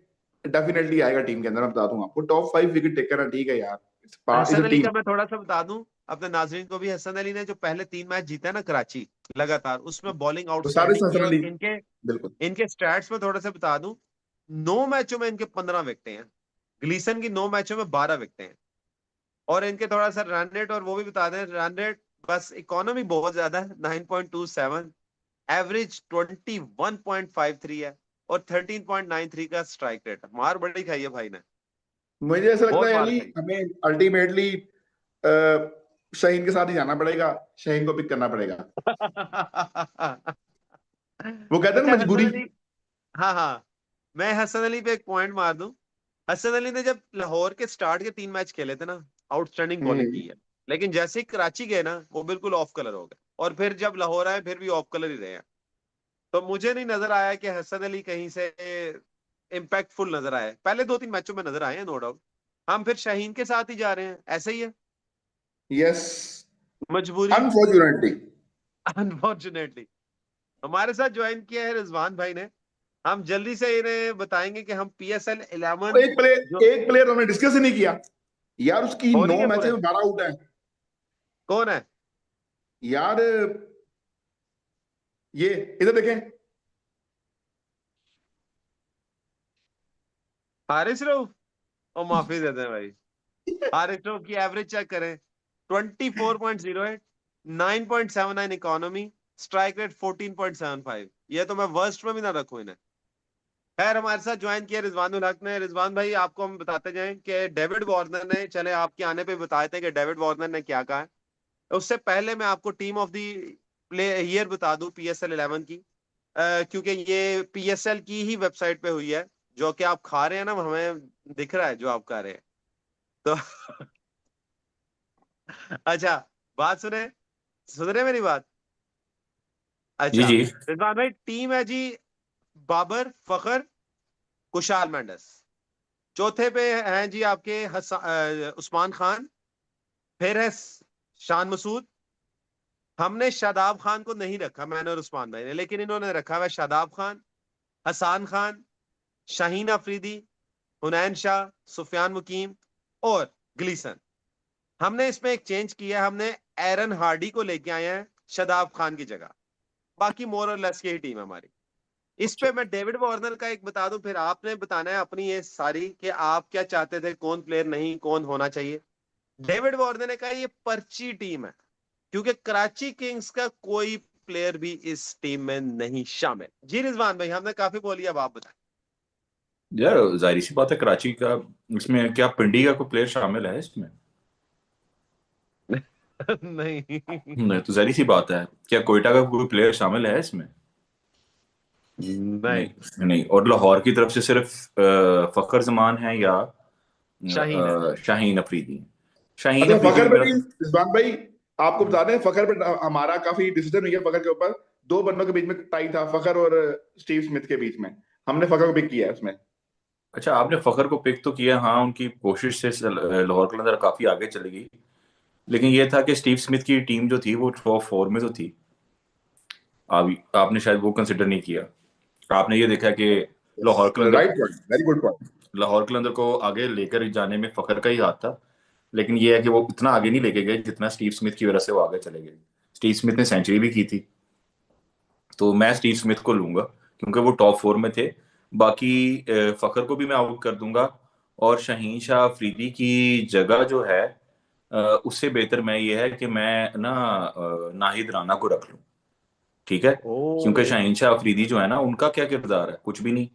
डेफिनेटली आएगा टीम के अंदर। मैं बता दूं आपको, टॉप 5 विकेट टेकर है, ठीक है यार। It's Hasan a Ali team. का मैं थोड़ा सा बता दूं अपने नाजरीन को भी। हसन अली ने जो पहले 3 मैच जीते हैं ना कराची लगातार, उसमें बॉलिंग तो सारे आउटस्टैंडिंग की हसन है। और अली। इनके बिल्कुल। इनके स्टैट्स में थोड़ा सा बता दूं, 9 मैचों में इनके 15 विकेटें हैं। ग्लीसन की 9 मैचों में 12 विकेटें हैं। और इनके थोड़ा सा रन रेट और वो भी बता दें, रन रेट बस इकोनॉमी बहुत ज्यादा है 9.27, एवरेज 21.53 है, और 13.93 का स्ट्राइक रेट है। मार बड़ी खाई है भाई ने, मुझे ऐसा लगता बहुत है मार अली, खाई। हमें अल्टीमेटली शाहीन के साथ ही जाना पड़ेगा, शाहीन को पिक करना पड़ेगा। वो कहते हैं ना, अच्छा, हसन मजबूरी। अली। हाँ हाँ, मैं हसन अली पे एक पॉइंट मार दूं। हसन अली ने जब लाहौर के स्टार्ट के 3 मैच खेले थे ना, आउटस्टैंडिंग बॉलिंग की हम्म। है। लेकिन जैसे ही कराची गए ना, वो बिल्कुल ऑफ कलर हो गए, और फिर जब लाहौर आए फिर भी ऑफ कलर ही रहे हैं। तो मुझे नहीं नजर आया कि हसन अली कहीं से इम्पैक्टफुल नजर आए। पहले 2-3 मैचों में नजर आए हैं, नो डाउट। हम फिर शाहीन के साथ ही जा रहे हैं, ऐसे ही है। यस। मजबूरी। अनफॉर्चुनेटली। अनफॉर्चुनेटली। हमारे साथ ज्वाइन किया है रिजवान भाई ने। हम जल्दी से इन्हें बताएंगे कि हम PSL 11 एक जो प्लेयर, एक प्लेयर हमने डिस्कस ही नहीं किया यार। उसकी हो नहीं 9 गए मैचेस पूरे। में 12 आउट है कौन है? यार। ये इधर देखें। हारिस रऊफ। और माफी देते हैं भाई। हारिस रऊफ की एवरेज चेक करें, 24.08, 9.79 इकोनॉमी, स्ट्राइक रेट 14.75। ये तो मैं वर्स्ट में भी ना रखूं इन्हें। खैर, हमारे साथ ज्वाइन किया रिजवानुल हक ने। रिजवान भाई, आपको हम बताते जाएं कि डेविड वार्नर ने, चले आपके आने पे बताए थे कि डेविड वार्नर ने क्या कहा है। उससे पहले मैं आपको team of the play year बता दूं PSL 11 की। क्योंकि ये PSL की ही वेबसाइट पे हुई है। जो कि आप खा रहे हैं ना, हमें दिख रहा है जो आप खा रहे हैं। तो अच्छा, बात सुने। सुन रहे हैं मेरी बात? जी अच्छा, जी। रिजवान भाई, टीम है जी बाबर, फखर, कुशाल मेंडस। चौथे पे हैं जी आपके उस्मान खान। फिर है शान मसूद। हमने शादाब खान को नहीं रखा, मैंने और उस्मान भाई ने, लेकिन इन्होंने रखा हुआ है शादाब खान, हसान खान, शाहीन अफरीदी, हुनैन शाह, सुफियान मुकीम और ग्लीसन। हमने इसमें एक चेंज किया है, हमने एरन हार्डी को लेके आए हैं शादाब खान की जगह। बाकी मोर और लेस यही टीम है हमारी। इस अच्छा। पे मैं डेविड वार्नर का एक बता दूं, फिर आपने बताना है अपनी ये सारी कि आप क्या चाहते थे, कौन प्लेयर नहीं कौन होना चाहिए। डेविड वार्नर ने कहा ये पर्ची टीम है, क्योंकि कराची किंग्स का कोई प्लेयर भी इस टीम में नहीं शामिल। जी रिजवान भाई, हमने काफी बोली, अब आप बताएं। यार जाहिर सी बात है, कराची का इसमें क्या पिंडी का कोई प्लेयर शामिल है इसमें? नहीं। नहीं तो जाहिर सी बात है, क्या कोयटा का कोई प्लेयर शामिल है इसमें? नहीं। नहीं नहीं। और लाहौर की तरफ से सिर्फ फखर जमान है या शाहीन है। शाहीन अफरीदी? शाहीन अच्छा, अफरीदी फखर भी पे मेरा। भी रिजवान भाई, आपको बता दें, फखर पे हमारा काफी डिसीजन हुई है फखर के ऊपर। दो बंदों के बीच में टाई था, फखर और स्टीव स्मिथ के बीच में। हमने फखर को पिक किया है उसमें। अच्छा, आपने फखर को पिक तो किया, हाँ, उनकी कोशिश से लाहौर कलंदर काफी आगे चली गई। लेकिन ये था कि स्टीव स्मिथ की टीम जो थी वो टॉप 4 में तो थी। आपने शायद वो कंसिडर नहीं किया। आपने ये देखा कि Lahore Qalandar right point, very good point. Lahore Qalandar को आगे लेकर जाने में फखर का ही हाथ था। लेकिन ये है कि वो इतना आगे नहीं लेके गए जितना स्टीव स्मिथ की वजह से वो आगे चले गए। स्टीव स्मिथ ने सेंचुरी भी की थी। तो मैं स्टीव स्मिथ को लूंगा क्योंकि वो टॉप 4 में थे। बाकी फखर को भी मैं आउट कर दूंगा। और शाहीन शाह अफरीदी की जगह जो है, उससे बेहतर मैं ये है कि मैं ना नाहिद राना को रख लूं। ठीक है। ओ। क्योंकि शाहीन शाह अफरीदी जो है ना, उनका क्या किरदार है, कुछ भी नहीं।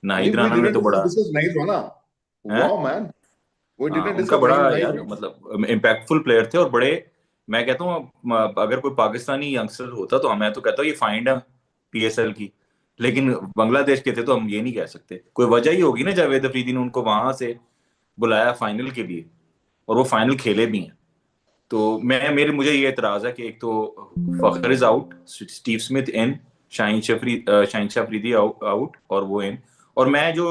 नाहिद we राणा ने didn't तो बड़ा discuss Naheed Rana. है। Wow, man. We हाँ, didn't उनका discuss बड़ा Naheed यार Rana. मतलब इम्पैक्टफुल प्लेयर थे और बड़े, मैं कहता हूँ अगर कोई पाकिस्तानी यंगस्टर होता तो मैं तो कहता हूँ ये फाइंड है पीएसएल की, लेकिन बांग्लादेश के थे तो हम ये नहीं कह सकते। कोई वजह ही होगी ना, जावेद अफरीदी ने उनको वहां से बुलाया फाइनल के लिए और वो फाइनल खेले भी हैं। तो मुझे ये एतराज है कि एक तो Fakhar is out, Steve Smith in, Shaheen Shah Afridi out और वो इन, और मैं जो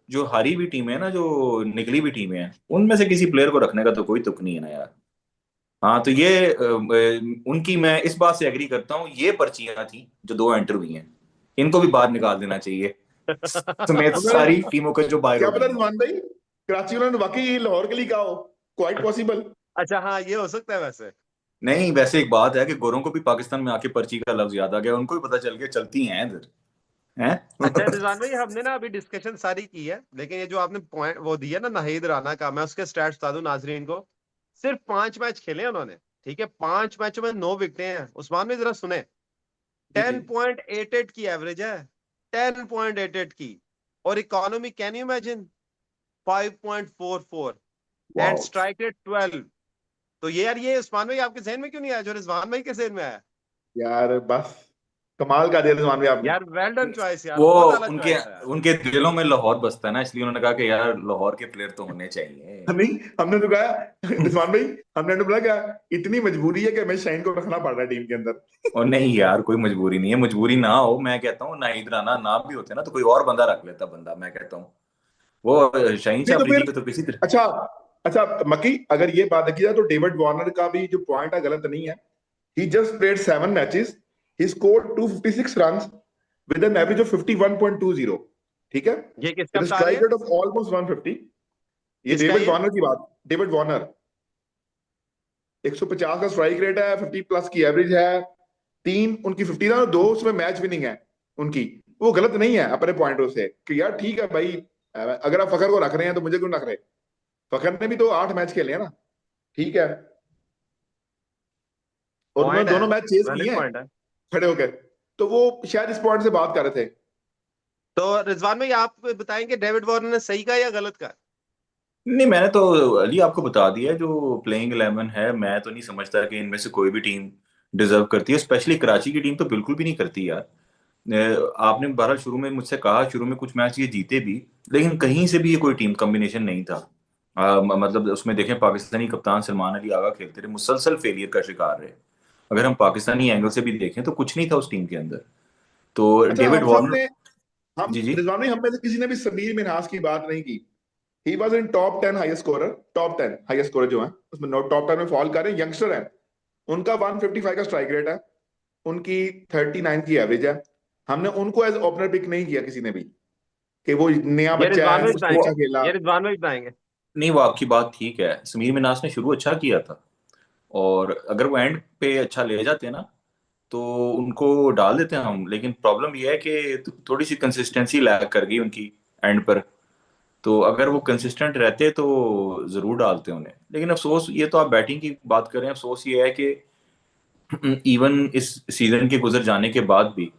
जो हारी हुई टीम है ना, जो निकली हुई टीमें हैं, उनमें से किसी प्लेयर को रखने का तो कोई तुक नहीं है ना यार। हाँ तो ये उनकी मैं इस बात से एग्री करता हूँ, ये पर्चियां थी जो दो एंटर हुई हैं, इनको भी बाहर निकाल देना चाहिए समेत उन्होंने सारी टीमों के जो बाहर क्या हो पता गई हैं। रिजवान भाई, कराची वालों ने वाकई लाहौर के लिए कहा हो, क्वाइट पॉसिबल। अच्छा हाँ, ये हो सकता है वैसे। नहीं वैसे एक बात है कि गोरों को भी पाकिस्तान में आके पर्ची का लफ्ज याद आ गया, उनको भी पता चल गया चलती हैं इधर अच्छा हैं रिजवान भाई, हमने ना अभी डिस्कशन सारी की है, लेकिन ये जो आपने पॉइंट वो दिया ना नाहिद राना का, मैं उसके स्टैट्स बता दूं नाजरीन को। सिर्फ 5 मैच खेले हैं उन्होंने, ठीक है, 5 मैचों में 9 विकेटें हैं। उस्मान भाई जरा सुने, जी जी। 10.88 की एवरेज है, 10.88 की। और economy can you imagine, 5.44, and wow strike rate 12। तो ये यार, ये उस्मान भाई आपके जहन में क्यों नहीं आया जो रिजवान भाई के जहन में आया? यार, बस कमाल कर दिया रिजवान भाई आपने। यार वेल डन चॉइस यार, वो बहुत आला उनके चॉइस है यार। उनके दिलों में लाहौर बसता है ना, इसलिए उन्होंने कहा कि यार लाहौर के प्लेयर तो होने चाहिए। नहीं, हमने तो कहा रिजवान भाई, हमने तो बोला क्या, इतनी मजबूरी है कि हमें शाइन को रखना पड़ रहा है टीम के अंदर। और नहीं यार कोई मजबूरी नहीं है, मजबूरी ना हो, मैं कहता हूँ नाहिद राना ना भी होते ना तो कोई और बंदा रख लेता बंदा, मैं कहता हूँ वो शाहीन नहीं शाह तो अफरीदी फिर, को तो किसी तरह। अच्छा, अच्छा मक्की, अगर ये बात देखी जाए तो डेविड वार्नर का भी जो पॉइंट है गलत नहीं है। He just played 7 matches, he scored 256 runs with an average of 51.20, ठीक है, ये किसका विद बता रहे स्ट्राइक हैं? Rate of almost 150। ये किसका डेविड ये? वार्नर की बात, डेविड वार्नर, 150 का स्ट्राइक रेट है, 50+ की एवरेज है, 3 उनकी 50 था, 2 उसमें मैच विनिंग है उनकी। वो गलत नहीं है अपने पॉइंटों से कि यार ठीक है भाई, अगर आप फखर को रख रहे हैं तो मुझे क्यों रख रहे। फखर ने भी तो 8 मैच खेले हैं ना, ठीक है, और पॉइंट उन्होंने है, दोनों मैच चेस किए वैलिड हैं पॉइंट है। खड़े होकर। तो वो शायद इस पॉइंट से बात कर रहे थे। तो रिजवान भाई आप बताएंगे डेविड वार्नर ने सही कहा या गलत कहा? नहीं मैंने तो अली आपको बता दिया जो प्लेइंग 11 है, मैं तो नहीं समझता कि इनमें से कोई भी टीम डिजर्व करती है, स्पेशली कराची की टीम तो बिल्कुल भी नहीं करती यार। आपने बहरहाल शुरू में मुझसे कहा, शुरू में कुछ मैच ये जीते भी, लेकिन कहीं से भी ये कोई टीम कॉम्बिनेशन नहीं था। मतलब उसमें देखें पाकिस्तानी कप्तान सलमान अली आगा खेलते रहे, मुसलसल फेलियर का शिकार रहे। अगर हम पाकिस्तानी एंगल से भी देखें तो कुछ नहीं था उस टीम के अंदर। तो अच्छा, डेविड हम सब वार्नर। ने, हम जी जी। रिजवान भाई, हम में से किसी ने भी समीर मिन्हास की बात नहीं की। He was in top 10 highest scorer, top 10 highest scorer जो है उसमें टॉप 10 में फॉल कर रहे हैं, यंगस्टर है। उनका 155 का स्ट्राइक रेट है, उनकी 39 की एवरेज है। हमने उनको एज ओपनर पिक नहीं किया किसी ने भी कि वो नया ये बच्चा रिजवान है, भाई उसने बताएंगे, अच्छा खेला। ये रिजवान भाई बताएंगे। नहीं वो आपकी बात ठीक है, समीर मिनास ने शुरू अच्छा किया था, और अगर वो एंड पे अच्छा ले जाते ना तो उनको डाल देते हैं हम, लेकिन प्रॉब्लम ये है कि थोड़ी सी कंसिस्टेंसी लैग कर गई उनकी एंड पर। तो अगर वो कंसिस्टेंट रहते तो जरूर डालते उन्हें, लेकिन अफसोस, ये तो आप बैटिंग की बात करें, अफसोस ये है कि इवन इस सीजन के गुजर जाने के बाद भी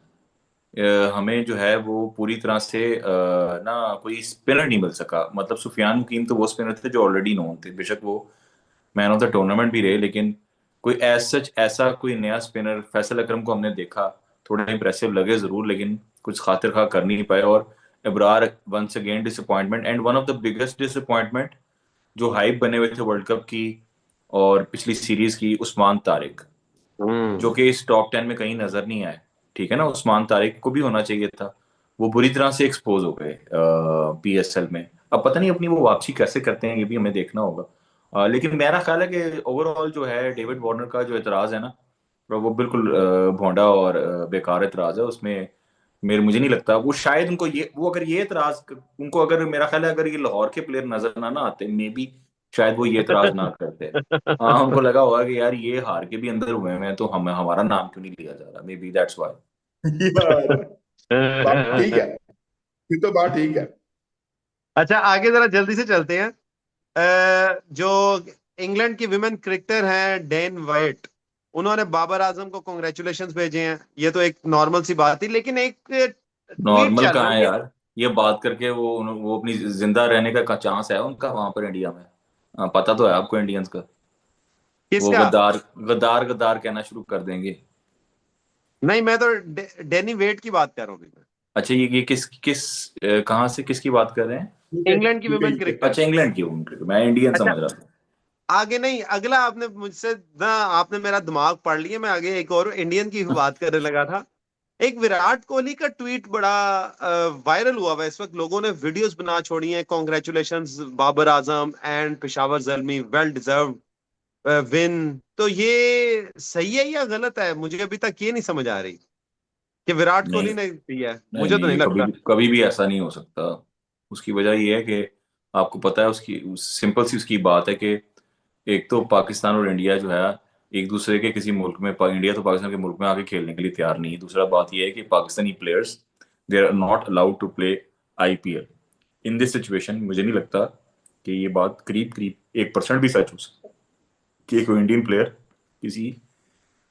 हमें जो है वो पूरी तरह से ना कोई स्पिनर नहीं मिल सका। मतलब सुफियान मुकीम तो वो स्पिनर थे जो ऑलरेडी नोन थे, बेशक वो मैन ऑफ द टूर्नामेंट भी रहे, लेकिन कोई एज सच ऐसा कोई नया स्पिनर, फैसल अकरम को हमने देखा, थोड़ा इंप्रेसिव लगे जरूर, लेकिन कुछ खातिर खा कर नहीं पाए। और Ibrar once again disappointment, and one of the biggest disappointment जो हाइप बने हुए थे वर्ल्ड कप की और पिछली सीरीज की, उस्मान तारिक, जो हम्म। कि इस टॉप 10 में कहीं नजर नहीं आए। ठीक है ना, उस्मान तारिक को भी होना चाहिए था। वो बुरी तरह से एक्सपोज हो गए पीएसएल में। अब पता नहीं अपनी वो वापसी कैसे करते हैं, ये भी हमें देखना होगा। लेकिन मेरा ख्याल है कि ओवरऑल जो है डेविड वार्नर का जो एतराज है ना, वो बिल्कुल भोंडा और बेकार एतराज है उसमें। मुझे नहीं लगता वो, शायद उनको ये, वो अगर ये एतराज उनको, अगर मेरा ख्याल है अगर ये लाहौर के प्लेयर नजर ना आते मे बी शायद वो ये एतराज ना करते। हाँ उनको लगा होगा कि यार ये हार के भी अंदर हुए हैं तो हमें हमारा नाम क्यों नहीं लिया जा रहा, मे बी दैट्स व्हाई। यार, बात ठीक है, फिर तो बात ठीक है। अच्छा आगे जरा जल्दी से चलते हैं। जो इंग्लैंड की विमेन क्रिकेटर हैं डेन वाइट, उन्होंने बाबर आजम को कॉन्ग्रेचुलेशंस भेजे हैं। ये तो एक नॉर्मल सी बात थी, लेकिन एक ट्वीट नॉर्मल चल रहा कहाँ है है कि यार। ये बात करके वो अपनी जिंदा रहने का चांस है उनका वहां पर इंडिया में? पता तो है आपको इंडियंस का, वो किसका? गद्दार गद्दार गद्दार कहना शुरू कर देंगे। नहीं, मैं तो डेनी वेट की बात कर रहा हूँ अभी मैं। अच्छा, ये किस किस कहाँ से किसकी बात कर रहे हैं? यूके इंग्लैंड की यूके वुमेन यूके। क्रिकेटर। अच्छा, इंग्लैंड की उनकी, मैं इंडियन अच्छा, समझ रहा था। आगे नहीं, अगला आपने मुझसे ना, आपने मेरा दिमाग पढ़ लिया, मैं आगे एक और इंडियन की बात करने लगा था। एक विराट कोहली का ट्वीट बड़ा वायरल हुआ हुआ है इस वक्त, लोगों ने वीडियोस बना छोड़ी हैं, congratulations Babar Azam and Peshawar Zalmi, well deserve win. तो ये सही है या गलत है? मुझे अभी तक ये नहीं समझ आ रही कि विराट नहीं कोहली ने दिया है, नहीं मुझे तो नहीं, नहीं ये कभी लगता। कभी भी ऐसा नहीं हो सकता। उसकी वजह ये है कि आपको पता है, उसकी सिंपल सी उसकी बात है कि एक तो पाकिस्तान और इंडिया जो है एक दूसरे के किसी मुल्क में, इंडिया तो पाकिस्तान के मुल्क में आके खेलने के लिए तैयार नहीं है। दूसरा बात यह है कि Pakistani players, they are not allowed to play IPL in this situation. मुझे नहीं लगता कि ये बात करीब करीब 1% भी सच हो सकती कि कोई इंडियन प्लेयर किसी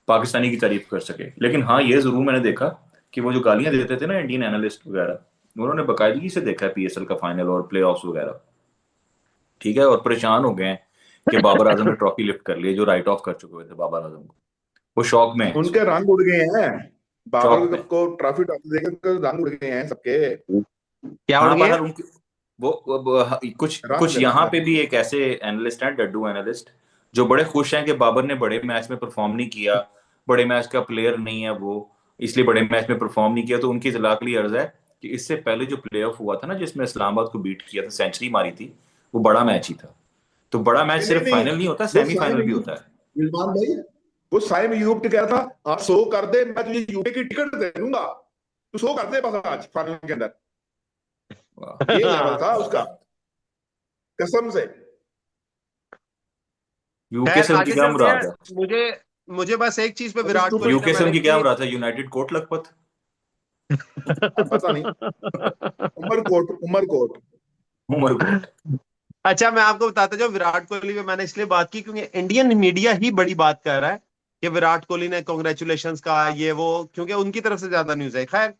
पाकिस्तानी की तारीफ कर सके। लेकिन हाँ, ये जरूर मैंने देखा कि वो जो गालियां देते थे ना इंडियन एनालिस्ट वगैरह, उन्होंने बाकायदगी से देखा है पीएसएल का फाइनल और प्ले वगैरह, ठीक है, और परेशान हो गए हैं कि बाबर आजम ने ट्रॉफी लिफ्ट कर ली, जो राइट ऑफ कर चुके हुए थे बाबर आजम को। वो शौक में है इस उनके वक्त, रंग उड़ गए हैं। बाबर शौक में। को ट्रॉफी ट्रॉफी देकर उनके रंग उड़ गए हैं सबके। क्या उड़ हाँ, गया? बहर उनके कुछ रंग कुछ यहाँ रंग। पे भी एक ऐसे एनालिस्ट हैं, डड्डू एनालिस्ट, जो बड़े खुश हैं कि बाबर ने बड़े मैच में परफॉर्म नहीं किया, बड़े मैच का प्लेयर नहीं है वो, इसलिए बड़े मैच में परफॉर्म नहीं किया। तो उनकी इतला के लिए अर्ज है कि इससे पहले जो प्ले ऑफ हुआ था ना, जिसमें इस्लामाबाद को बीट किया था, सेंचुरी मारी थी, वो बड़ा मैच ही था। तो बड़ा मैच नहीं नहीं सिर्फ नहीं, फाइनल नहीं होता, वो सेमीफाइनल साइम भी यूब, होता है। रिजवान भाई, वो साइम यूब के कह रहा था, आज शो कर दे, मैं तुझे यूके की टिकट दे दूंगा, तू शो कर दे बस आज फाइनल के अंदर। वाह, ये लेवल था क्या उसका, बात। कसम से। यूके खैर, से उनकी आगे क्या चलते हैं। मुराद है? मुझे मुझे बस एक चीज पे विराट कोहली ने, यूके से मैंने उनकी क्या इतनी मुराद है? यूनाइटेड कोट लखपत? अब पता नहीं, उमरकोट। उमरकोट। अच्छा, मैं आपको बताता जाऊं, विराट कोहली पे मैंने इसलिए बात की क्योंकि इंडियन मीडिया ही बड़ी बात कर रहा है कि विराट कोहली ने कॉन्ग्रेचुलेशंस कहा, ये वो, क्योंकि उनकी तरफ से ज्यादा न्यूज है। खैर,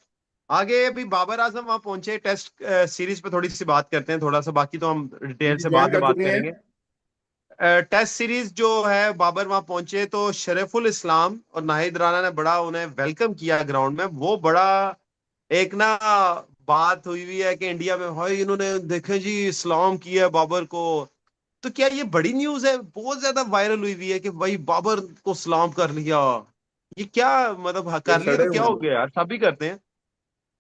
आगे अभी बाबर आजम वहां पहुंचे, टेस्ट सीरीज पे थोड़ी सी बात करते हैं थोड़ा सा, बाकी तो हम डिटेल उनकी से ज्वाइन बाद में कर बात चुके हैं। करेंगे। टेस्ट सीरीज जो है, बाबर वहां पहुंचे तो शरीफुल इस्लाम और नाहिद राणा ने बड़ा उन्हें वेलकम किया ग्राउंड में। वो बड़ा एक ना बात हुई हुई है कि इंडिया में, भाई इन्होंने देखे जी सलाम किया बाबर को। तो क्या ये बड़ी न्यूज है? बहुत ज्यादा वायरल हुई हुई है कि भाई बाबर को सलाम कर लिया। ये क्या मतलब, हाँ, ये कर लिया सड़े तो क्या हुए हो हैं, गया यार, सभी करते हैं।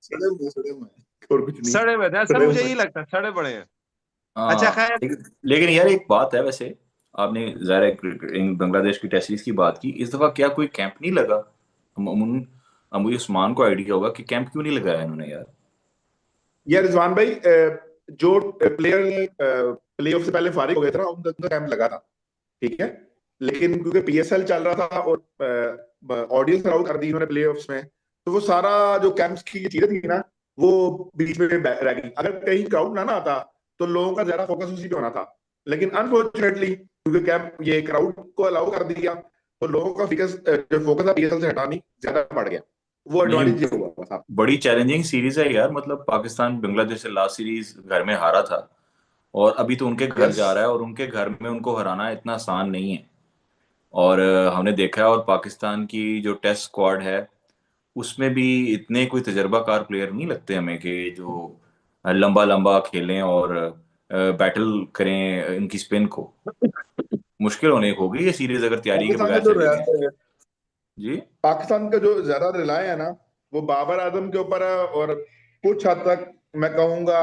सड़े हुए हैं और कुछ नहीं। सड़े हुए थे, असल सड़े मुझे हुए यही हैं। लगता है, सड़े बड़े हैं। अच्छा, हाँ, खैर। लेकिन यार एक बात है वैसे, आपने ज़ाहिर है बांग्लादेश की टेस्ट सीरीज की बात की, इस दफा क्या कोई कैंप नहीं लगा? अमूमन अमूरी उस्मान को आइडिया होगा कि कैंप क्यों नहीं लगाया इन्होंने यार। यार रिजवान भाई, जो प्लेयर प्ले ऑफ से पहले फारिग हो गए थे ना, उनका कैंप लगा था, ठीक है। लेकिन क्योंकि पीएसएल चल रहा था और ऑडियंस अलाउ कर दी उन्होंने प्ले ऑफ्स में, तो वो सारा जो कैंप्स की चीजें थी ना, वो बीच में रह गई। अगर कहीं क्राउड ना आता तो लोगों का ज्यादा फोकस उसी पे होना था। लेकिन अनफॉर्चुनेटली क्योंकि कैंप ये क्राउड को अलाउ कर दिया, तो लोगों का फोकस जो फोकस था पीएसएल से हटानी ज्यादा बढ़ गया। वो नहीं, एडवांटेज ये हुआ था। बड़ी चैलेंजिंग सीरीज है यार, मतलब पाकिस्तान बांग्लादेश से लास्ट सीरीज घर में हारा था, और अभी तो उनके घर यस। जा रहा है, और उनके घर में उनको हराना इतना आसान नहीं है। और हमने देखा है, और पाकिस्तान की जो टेस्ट स्क्वाड है उसमें भी इतने कोई तजर्बाकार प्लेयर नहीं लगते हमें कि जो लंबा लंबा खेलें और बैटल करें इनकी स्पिन को। मुश्किल होने होगी ये सीरीज अगर तैयारी के पाकिस्तान का बगैर जो चलेगी। जी। पाकिस्तान का जो ज्यादा रिलाय है ना, वो बाबर आजम के ऊपर है। और कुछ हद तक मैं कहूंगा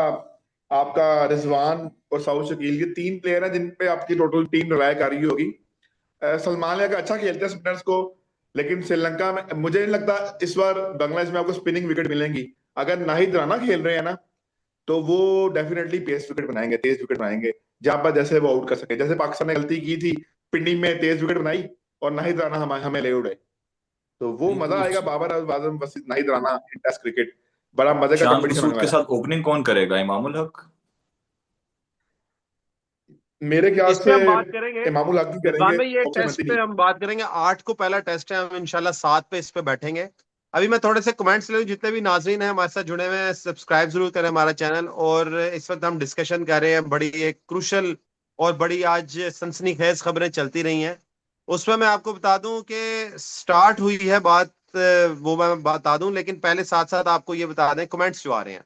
आपका रिजवान और सऊद शकील, ये तीन प्लेयर हैं जिन पे आपकी टोटल टीम रिलाय कर रही होगी। सलमान लिया का अच्छा खेलते हैं स्पिनर्स को, लेकिन श्रीलंका में मुझे नहीं लगता इस बार बांग्लादेश में आपको स्पिनिंग विकेट मिलेंगी। अगर नाहिद राणा खेल रहे हैं ना, तो वो डेफिनेटली पेस विकेट बनाएंगे, तेज विकेट बनाएंगे, जहां पर जैसे वो आउट कर सके। जैसे पाकिस्तान ने गलती की थी, पिंडी में तेज विकेट बनाई और नाहिद राणा हमें ले उड़े। तो वो नहीं तो मजा आएगा, बाबर आजम वर्सेस नाहिद राणा इन टेस्ट क्रिकेट। बड़ा मजे का शान कंपटीशन होने मसूद के वाला है। साथ ओपनिंग कौन करेगा? इमामुल हक? मेरे ख्याल इस पे से हम बात करेंगे इमामुल हक ही रिजवान करेंगे, में, ये ऑप्शन टेस्ट बनती पे नहीं। हम बात करेंगे। 8 को पहला टेस्ट है, हम इंशाल्लाह 7 पे इस पे बैठेंगे। अभी मैं थोड़े से कमेंट्स ले लूं, जितने भी नाजरीन हैं हमारे साथ जुड़े हुए हैं, सब्सक्राइब जरूर करें हमारा चैनल। और इस वक्त हम डिस्कशन कर रहे हैं, बड़ी एक क्रूशल और बड़ी आज सनसनीखेज खबरें चलती रही हैं। उसमें मैं आपको बता दूं कि स्टार्ट हुई है बात, वो मैं बता दूं, लेकिन पहले साथ साथ आपको ये बता दें कमेंट्स जो आ रहे हैं।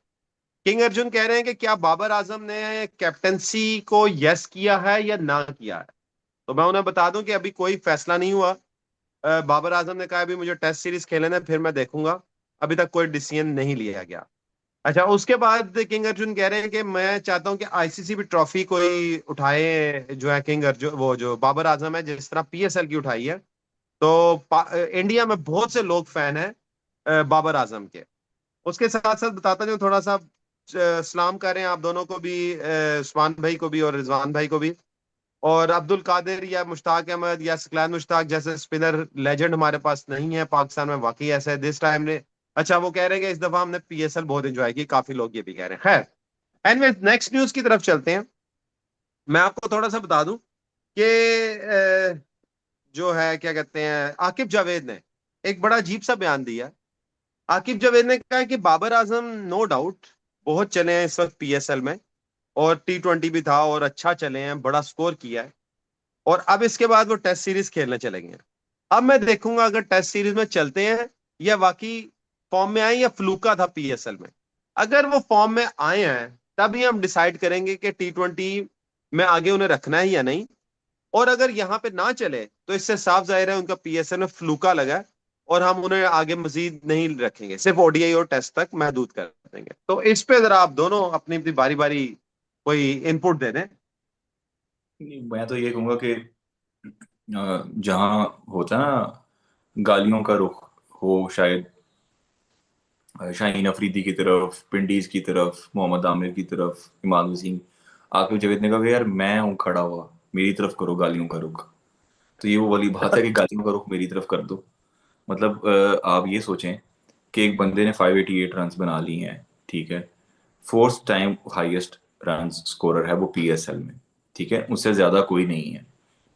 किंग अर्जुन कह रहे हैं कि क्या बाबर आजम ने कैप्टनसी को यस किया है या ना किया है। तो मैं उन्हें बता दूं कि अभी कोई फैसला नहीं हुआ। बाबर आजम ने कहा अभी मुझे टेस्ट सीरीज खेलने फिर मैं देखूंगा, अभी तक कोई डिसीजन नहीं लिया गया। अच्छा, उसके बाद किंग अर्जुन कह रहे हैं कि मैं चाहता हूं कि आईसीसी भी ट्रॉफी कोई उठाए, जो है किंग अर्जुन, वो जो बाबर आजम है जिस तरह पीएसएल की उठाई है। तो इंडिया में बहुत से लोग फैन हैं बाबर आजम के। उसके साथ साथ बताता हूँ थोड़ा सा, सलाम करें आप दोनों को भी, उस्मान भाई को भी और रिजवान भाई को भी। और अब्दुल कादिर या मुश्ताक अहमद या सकलैन मुश्ताक जैसे स्पिनर लेजेंड हमारे पास नहीं है पाकिस्तान में, वाकई ऐसा है दिस टाइम ने। अच्छा, वो कह रहे हैं कि इस दफा हमने पीएसएल बहुत एंजॉय की, काफी लोग ये भी कह रहे हैं। खैर, एनीवेज नेक्स्ट न्यूज की तरफ चलते हैं। मैं आपको थोड़ा सा बता दूं कि जो है क्या कहते हैं, आकिब जावेद ने एक बड़ा अजीब सा बयान दिया। आकिब जावेद ने कहा कि बाबर आजम नो डाउट बहुत चले हैं इस वक्त पीएसएल में, और टी20 भी था और अच्छा चले हैं, बड़ा स्कोर किया है। और अब इसके बाद वो टेस्ट सीरीज खेलने चले गए हैं। अब मैं देखूंगा अगर टेस्ट सीरीज में चलते हैं या वाकई फॉर्म में आए या फ्लूका था पीएसएल में। अगर वो फॉर्म में आए हैं तभी हम डिसाइड करेंगे कि टी20 में आगे उन्हें रखना है या नहीं। और अगर यहाँ पे ना चले तो इससे साफ जाहिर है उनका पीएसएल में फ्लूका लगा है, और हम उन्हें आगे मजीद नहीं रखेंगे, सिर्फ ओडीआई और टेस्ट तक महदूद कर देंगे। तो इस पे जरा आप दोनों अपनी अपनी बारी बारी कोई इनपुट दे दें। मैं तो ये कहूंगा कि जहाँ होता है ना गालियों का रुख, हो शायद शाहीन अफरीदी की तरफ, पिंडीज की तरफ, मोहम्मद आमिर की तरफ, इमाद वसीम, आकिब जावेद ने कहा कि यार मैं हूँ खड़ा हुआ, मेरी तरफ करो गालियों का रुख। तो ये वो वाली बात है कि गालियों का रुख मेरी तरफ कर दो। मतलब आप ये सोचें कि एक बंदे ने 588 रन बना ली हैं, ठीक है, fourth time highest run scorer है वो पीएसएल में, ठीक है, उससे ज्यादा कोई नहीं है,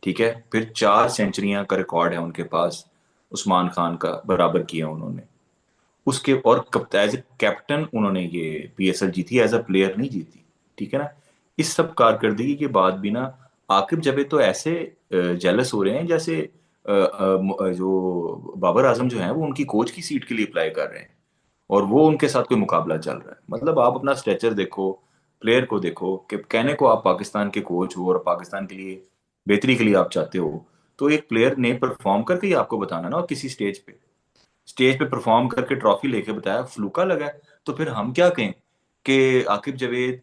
ठीक है, फिर 4 सेंचुरियां का रिकॉर्ड है उनके पास, उस्मान खान का बराबर किया उन्होंने। उसके और एज ए कैप्टन उन्होंने ये पीएसएल जीती, एज अ प्लेयर नहीं जीती, ठीक है ना। इस सब कारकर्दगी के बाद भी ना आकिब जावेद तो ऐसे जेलस हो रहे हैं जैसे जो बाबर आजम जो है वो उनकी कोच की सीट के लिए अप्लाई कर रहे हैं और वो उनके साथ कोई मुकाबला चल रहा है। मतलब आप अपना स्ट्रेचर देखो, प्लेयर को देखो, कि कहने को आप पाकिस्तान के कोच हो और पाकिस्तान के लिए बेहतरी के लिए आप चाहते हो, तो एक प्लेयर ने परफॉर्म करके ही आपको बताना ना। और किसी स्टेज पे परफॉर्म करके ट्रॉफी लेके बताया फ्लूका लगा है, तो फिर हम क्या कहें कि आकिब जावेद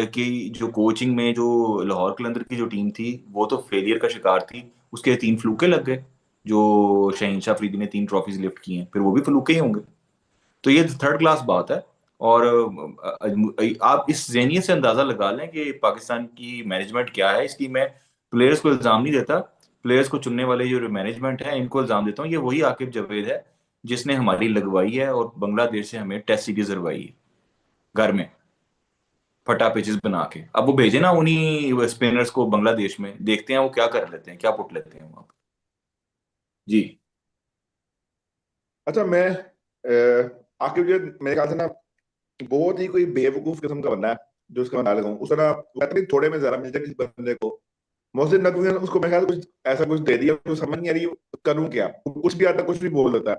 की जो कोचिंग में जो लाहौर कलंदर की जो टीम थी वो तो फेलियर का शिकार थी, उसके 3 फ्लूके लग गए। जो शहनशाह अफरीदी ने 3 ट्रॉफीज लिफ्ट की हैं, फिर वो भी फ्लूके ही होंगे। तो ये थर्ड क्लास बात है। और आप इस ज़हनियत से अंदाजा लगा लें कि पाकिस्तान की मैनेजमेंट क्या है। इसकी मैं प्लेयर्स को इल्जाम नहीं देता, प्लेयर्स को चुनने वाले जो मैनेजमेंट है इनको इल्जाम देता हूँ। ये वही आकिब जावेद है जिसने हमारी लगवाई है और बांग्लादेश से हमें टेस्ट सीरीज लगवाई है घर में, फटा पिचेस बना के। अब वो भेजे ना उन्हीं स्पिनर्स को बांग्लादेश में, देखते हैं वो क्या कर लेते हैं, क्या पुट लेते हैं वहां पर। जी। अच्छा, मैं आकिब जो मेरे ख्याल से ना बहुत ही कोई बेवकूफ किस्म का बंदा है जो उसका मैं ना लगाऊं। उसका ना कहते नहीं थोड़े में जरा मिल जाए किसी बंदे को। मोहसिन नकवी ने उसको मेरे ख्याल से कुछ ऐसा कुछ दे दिया, कुछ समझ नहीं आ रही करूं क्या। कुछ भी आता कुछ भी बोल देता है।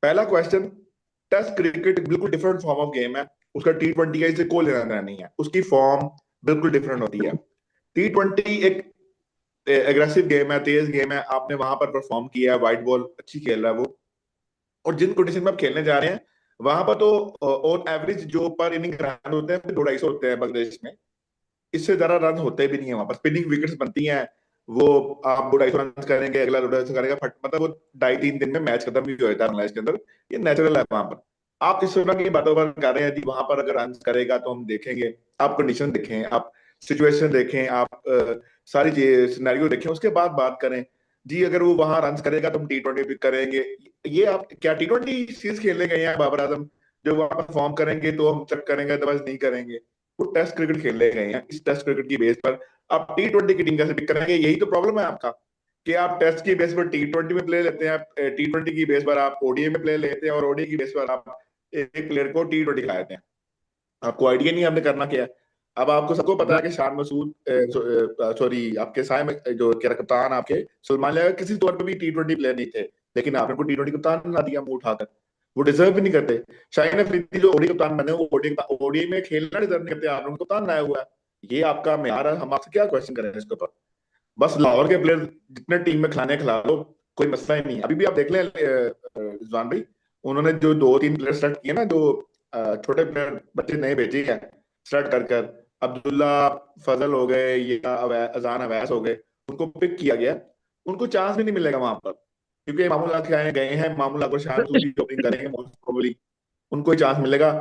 पहला क्वेश्चन, टेस्ट क्रिकेट बिल्कुल डिफरेंट फॉर्म ऑफ गेम है। उसका टी20 का इससे कोई लेना देना नहीं है। उसकी फॉर्म बिल्कुल डिफरेंट होती है। टी20 एक एग्रेसिव गेम है, तेज गेम है। आपने वहां पर परफॉर्म किया है, व्हाइट बॉल अच्छी खेल रहा है वो। और जिन कंडीशन में आप खेलने जा रहे हैं वहां पर तो ऑन एवरेज जो पर इनिंग रन होते हैं 250 होते हैं बांग्लादेश में। इससे ज्यादा रन होते भी नहीं है वहां पर। स्पिनिंग विकेट्स बनती हैं, वो आप 250 रन करेंगे, अगला 250 करेगा, फट मतलब वो 2.5-3 दिन में मैच खत्म भी हो जाता है बांग्लादेश के अंदर। ये नेचुरल है वहां पर। आप इस तरह की बातों पर कर रहे हैं जी वहां पर अगर रन करेगा तो हम देखेंगे। आप कंडीशन देखें, आप सिचुएशन देखें, आप सारी चीज सिनेरियो देखें, उसके बाद बात करें। जी अगर वो वहां रन करेगा तो हम टी20 भी करेंगे। ये आप क्या टी20 सीरीज खेलने गए हैं बाबर आजम? जो वहां परफॉर्म करेंगे तो हम चेक करेंगे, अदरवाइज नहीं करेंगे। वो टेस्ट क्रिकेट खेलने गए हैं, इस टेस्ट क्रिकेट की बेस पर आप टी20 की टीम कैसे पिक करेंगे? यही तो प्रॉब्लम है आपका। कि आप टेस्ट की बेस पर T20 में प्ले लेते हैं, T20 की बेस पर आप ओडीआई में प्ले लेते हैं, और ओडीआई की बेस पर आप एक प्लेयर को T20 खिला देते हैं। आपको आइडिया नहीं है आपने करना क्या है। अब आपको सबको पता है कि शान मसूद, सॉरी, आपके साय में जो क्या कप्तान आपके सलमान लिया किसी तौर पे भी T20 प्लेयर नहीं थे, लेकिन आपने को T20 कप्तान बना दिया मुंह उठाकर। वो डिजर्व भी नहीं करते। शाहीन अफरीदी जो ओडीआई कप्तान बने, वो ओडीआई में खेलना डिजर्व नहीं करते, आपने उनको कप्तान बनाया हुआ है। ये आपका म्यार है, हम आपसे क्या क्वेश्चन करें इसके ऊपर। बस लाहौर के प्लेयर जितने टीम में खिलाने खिला लो, कोई मसला ही नहीं। अभी भी आप देख लें रिजवान भाई, उन्होंने जो 2-3 प्लेयर स्टार्ट किए ना, जो छोटे प्लेयर बच्चे नए भेजे हैं स्टार्ट कर कर, अब्दुल्ला फजल हो गए या अजान अवैस हो गए, उनको पिक किया गया। उनको चांस भी नहीं मिलेगा वहां पर, क्योंकि मामूला गए हैं, मामूला को शान सूदी ओपनिंग करेंगे मोस्ट प्रोबेबली, उनको ही चांस मिलेगा।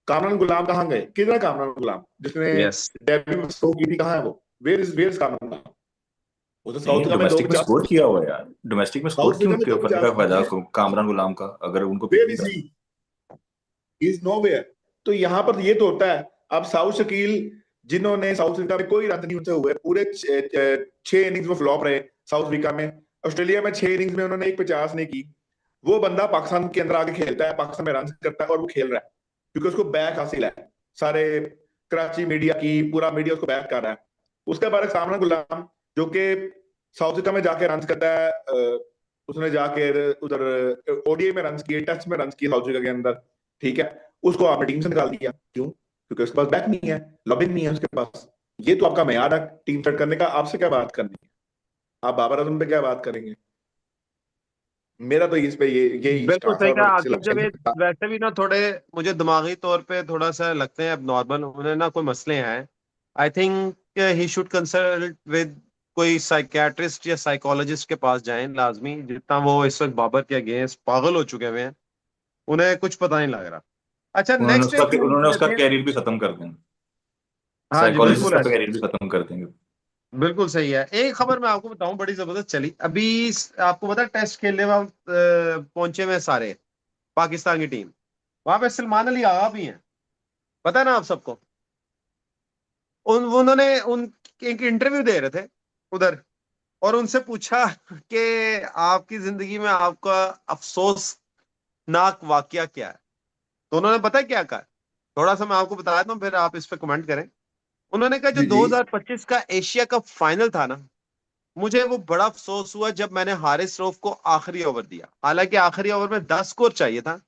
कामरान गुलाम कहाँ गए? किधर है कामरान गुलाम जिसने यस डेब्यू में स्ट्रोक की थी? कहाँ है वो? वेयर इज कामरान गुलाम? वो तो साउथ नहीं, अफ्रीका में डोमेस्टिक में 250, स्कोर किया हुआ है यार, डोमेस्टिक में साउथ स्कोर क्यों अफ्रीका में करने का 250 फायदा है। कामरान गुलाम का, अगर उनको पिक वेयर नहीं इज करा? ही? Is nowhere. तो यहाँ पर ये तो होता है। अब साउथ शकील, जिन्होंने साउथ अफ्रीका में कोई रन नहीं उनसे हुए, पूरे 6 इनिंग्स वो फ्लॉप रहे साउथ अफ्रीका में। ऑस्ट्रेलिया में 6 इनिंग्स में उन्होंने एक 50 नहीं की। वो बंदा पाकिस्तान के अंदर आके खेलता है, पाकिस्तान में रन करता है, और वो खेल रहा है क्योंकि उसको बैक हासिल है। सारे कराची मीडिया की, पूरा मीडिया उसको बैक कर रहा है। उसके बाद कामरान गुलाम, जो कि साउथ अफ्रीका में जाके रन करता है, उसने जाके उधर ओडीआई में रन किए, टेस्ट में रन किए साउथ अफ्रीका के अंदर, ठीक है। उसको आपने टीम से निकाल दिया, क्यों? क्योंकि उसके पास बैक नहीं है, लॉबिंग नहीं है उसके पास। ये तो आपका मेयार है टीम सेट करने का। आपसे क्या बात करनी है? आप बाबर आजम पे क्या बात करेंगे? मेरा तो इस पे ये बिल्कुल स्टांस है, सही कहा और आकिब। जब ये वैसे भी ना थोड़े मुझे दिमागी तौर पे थोड़ा सा लगते हैं अब नॉर्मल, उन्हें ना कोई मसले हैं। I think he should consult with कोई साइकियाट्रिस्ट या साइकोलॉजिस्ट के पास जाएं लाजमी, जितना वो इस वक्त बाबर के अगेंस्ट पागल हो चुके हुए हैं, उन्हें कुछ पता नहीं लग रहा। अच्छा, नेक्स्ट एक न्यूज उन्होंने उसका लेते हैं। कैरियर भी खत्म कर देंगे, हाँ जी, साइकोलॉजिस्ट बिल्कुल का ऐसा, कैरियर भी खत्म कर देंगे। बिल्कुल सही है। एक खबर मैं आपको बताऊं, बड़ी जबरदस्त चली अभी। आपको पता है टेस्ट खेलने में पहुंचे हुए हैं सारे पाकिस्तान की टीम, वहां पे सलमान अली आगा भी हैं, पता है ना आप सबको। उन्होंने उन एक इंटरव्यू दे रहे थे उधर, और उनसे पूछा कि आपकी जिंदगी में आपका अफसोसनाक वाकया क्या है। तो उन्होंने पता है क्या कहा? थोड़ा सा मैं आपको बता देता हूँ, फिर आप इस पे कमेंट करें। उन्होंने कहा जो जी जी 2025 का एशिया कप फाइनल था ना, मुझे वो बड़ा अफसोस हुआ जब मैंने हारिस रऊफ को आखिरी ओवर दिया। हालांकि आखिरी ओवर में 10 स्कोर चाहिए था।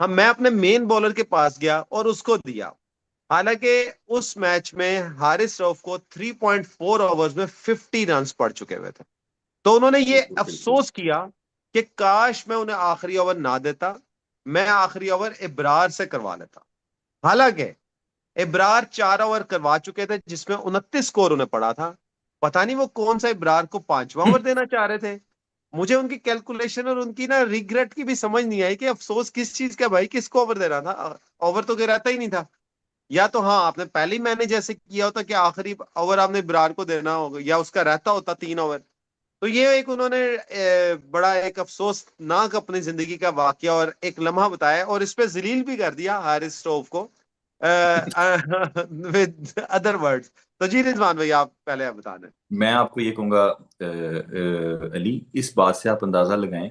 हाँ, मैं अपने मेन बॉलर के पास गया और उसको दिया। हालांकि उस मैच में हारिस रऊफ को 3.4 ओवर्स में 50 रन पड़ चुके हुए थे। तो उन्होंने ये बिल्कुल बिल्कुल। अफसोस किया कि काश मैं उन्हें आखिरी ओवर ना देता, मैं आखिरी ओवर इब्रार से करवा लेता। हालांकि इब्रार 4 ओवर करवा चुके थे जिसमें 29 स्कोर उन्हें पड़ा था। पता नहीं वो कौन सा इब्रार को 5वां ओवर देना चाह रहे थे। मुझे उनकी कैलकुलेशन और उनकी ना रिग्रेट की भी समझ नहीं आई कि अफसोस किस चीज का, भाई किसको ओवर देना था। ओवर तो गिराता ही नहीं था। या तो हाँ, आपने पहले ही मैंने जैसे किया होता कि आखिरी ओवर आपने इब्रार को देना होगा, या उसका रहता होता 3 ओवर। तो ये एक उन्होंने बड़ा एक अफसोसनाक अपनी जिंदगी का वाकया और एक लम्हा बताया, और इस पे जलील भी कर दिया हारिस रऊफ को विद अदर वर्ड्स। तो जी रिजवान भाई, आप पहले आप बता दें। मैं आपको ये कहूंगा अली, इस बात से आप अंदाजा लगाएं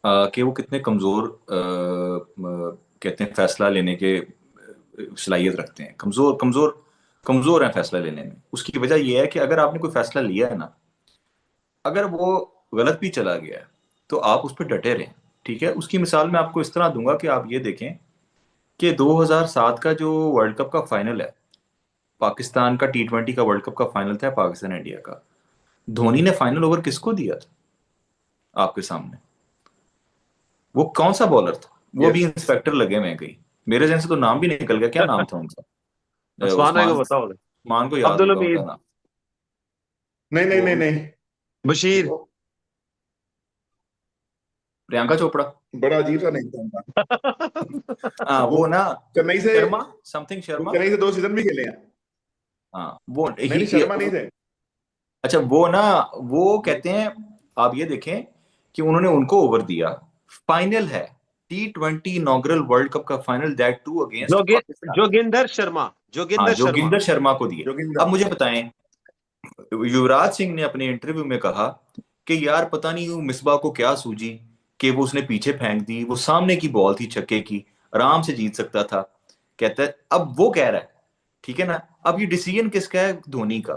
कि वो कितने कमजोर कहते हैं फैसला लेने के सलाहियत रखते हैं। कमजोर कमजोर कमजोर है फैसला लेने में। उसकी वजह यह है कि अगर आपने कोई फैसला लिया है ना, अगर वो गलत भी चला गया है तो आप उस पर डटे रहें। ठीक है, उसकी मिसाल मैं आपको इस तरह दूंगा कि आप ये देखें कि 2007 का जो वर्ल्ड कप का फाइनल है, पाकिस्तान का T20 का वर्ल्ड कप का फाइनल था पाकिस्तान इंडिया का, धोनी ने फाइनल ओवर किसको दिया था आपके सामने? वो कौन सा बॉलर था? वो भी यस। इंस्पेक्टर लगे हुए हैं कहीं, मेरे जहन से तो नाम भी निकल गया, क्या नाम था उनका? उस्मान भाई को उस्मान, बताओगे? उस्मान को याद अब्दुल होगा उनका हमीद, नाम। नहीं नहीं वो नहीं नहीं, बशीर। प्रियंका चोपड़ा। बड़ा अजीब सा नहीं था उनका। हाँ वो वो ना, चेन्नई से शर्मा, समथिंग वो शर्मा। चेन्नई से 2 सीजन भी खेले हैं। हाँ वो नहीं नहीं, शर्मा नहीं थे। अच्छा वो ना, वो कहते हैं, आप ये देखें कि उन्होंने उनको ओवर दिया। फाइनल है, T20 इनॉग्रल वर्ल्ड कप का फाइनल, दैट टू अगेंस्ट जोगे पाकिस्तान। जोगिंदर शर्मा, हाँ, जोगिंदर शर्मा। जोगिंदर शर्मा को दिए। अब जोगिंदर। मुझे बताएं, युवराज सिंह ने अपने इंटरव्यू में कहा कि यार पता नहीं वो मिसबा को क्या सूझी कि वो उसने पीछे फेंक दी, वो सामने की बॉल थी छक्के की, आराम से जीत सकता था। कहता है, अब वो कह रहा है ठीक है ना, अब ये डिसीजन किसका है? धोनी का।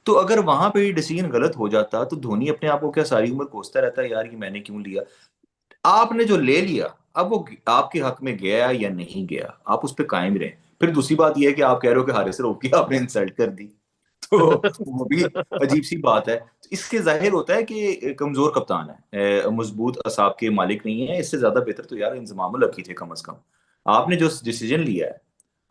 तो अगर वहां पे ये डिसीजन गलत हो जाता तो धोनी अपने आप को क्या सारी उम्र कोसता रहता है यार कि मैंने क्यों लिया? आपने जो ले लिया, अब वो आपके हक में गया या नहीं गया, आप उस पर कायम रहे। फिर दूसरी बात यह है कि आप कह रहे हो कि हारिस रऊफ की आपने इंसल्ट कर दी, तो वो भी अजीब सी बात है। इसके जाहिर होता है कि कमजोर कप्तान है, मजबूत असाब के मालिक नहीं है। इससे ज्यादा बेहतर तो यार इंजमामुल हक ही थे कम अज कम। आपने जो डिसीजन लिया है,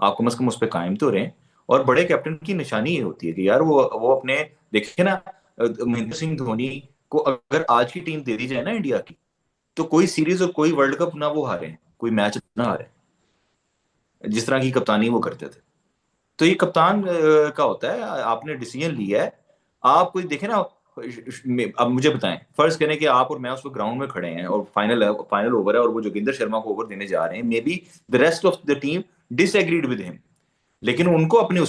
आप कम से कम उस पर कायम तो रहें। और बड़े कैप्टन की निशानी ये होती है कि यार वो अपने, देखिए ना, महेंद्र सिंह धोनी को अगर आज की टीम दे दी जाए ना इंडिया की, तो कोई सीरीज और कोई वर्ल्ड कप ना वो हारे, कोई मैच ना हारे, जिस तरह की कप्तानी वो करते थे। तो ये कप्तान का होता है, आपने डिसीजन लिया है। आप कोई देखे ना, अब मुझे बताएं, फर्ज करें कि आप और मैं उस ग्राउंड में खड़े हैं और फाइनल ओवर है और वो जोगिंदर शर्मा को ओवर देने जा रहे हैं, may be the rest of the team disagreed with him, लेकिन उनको अपने उस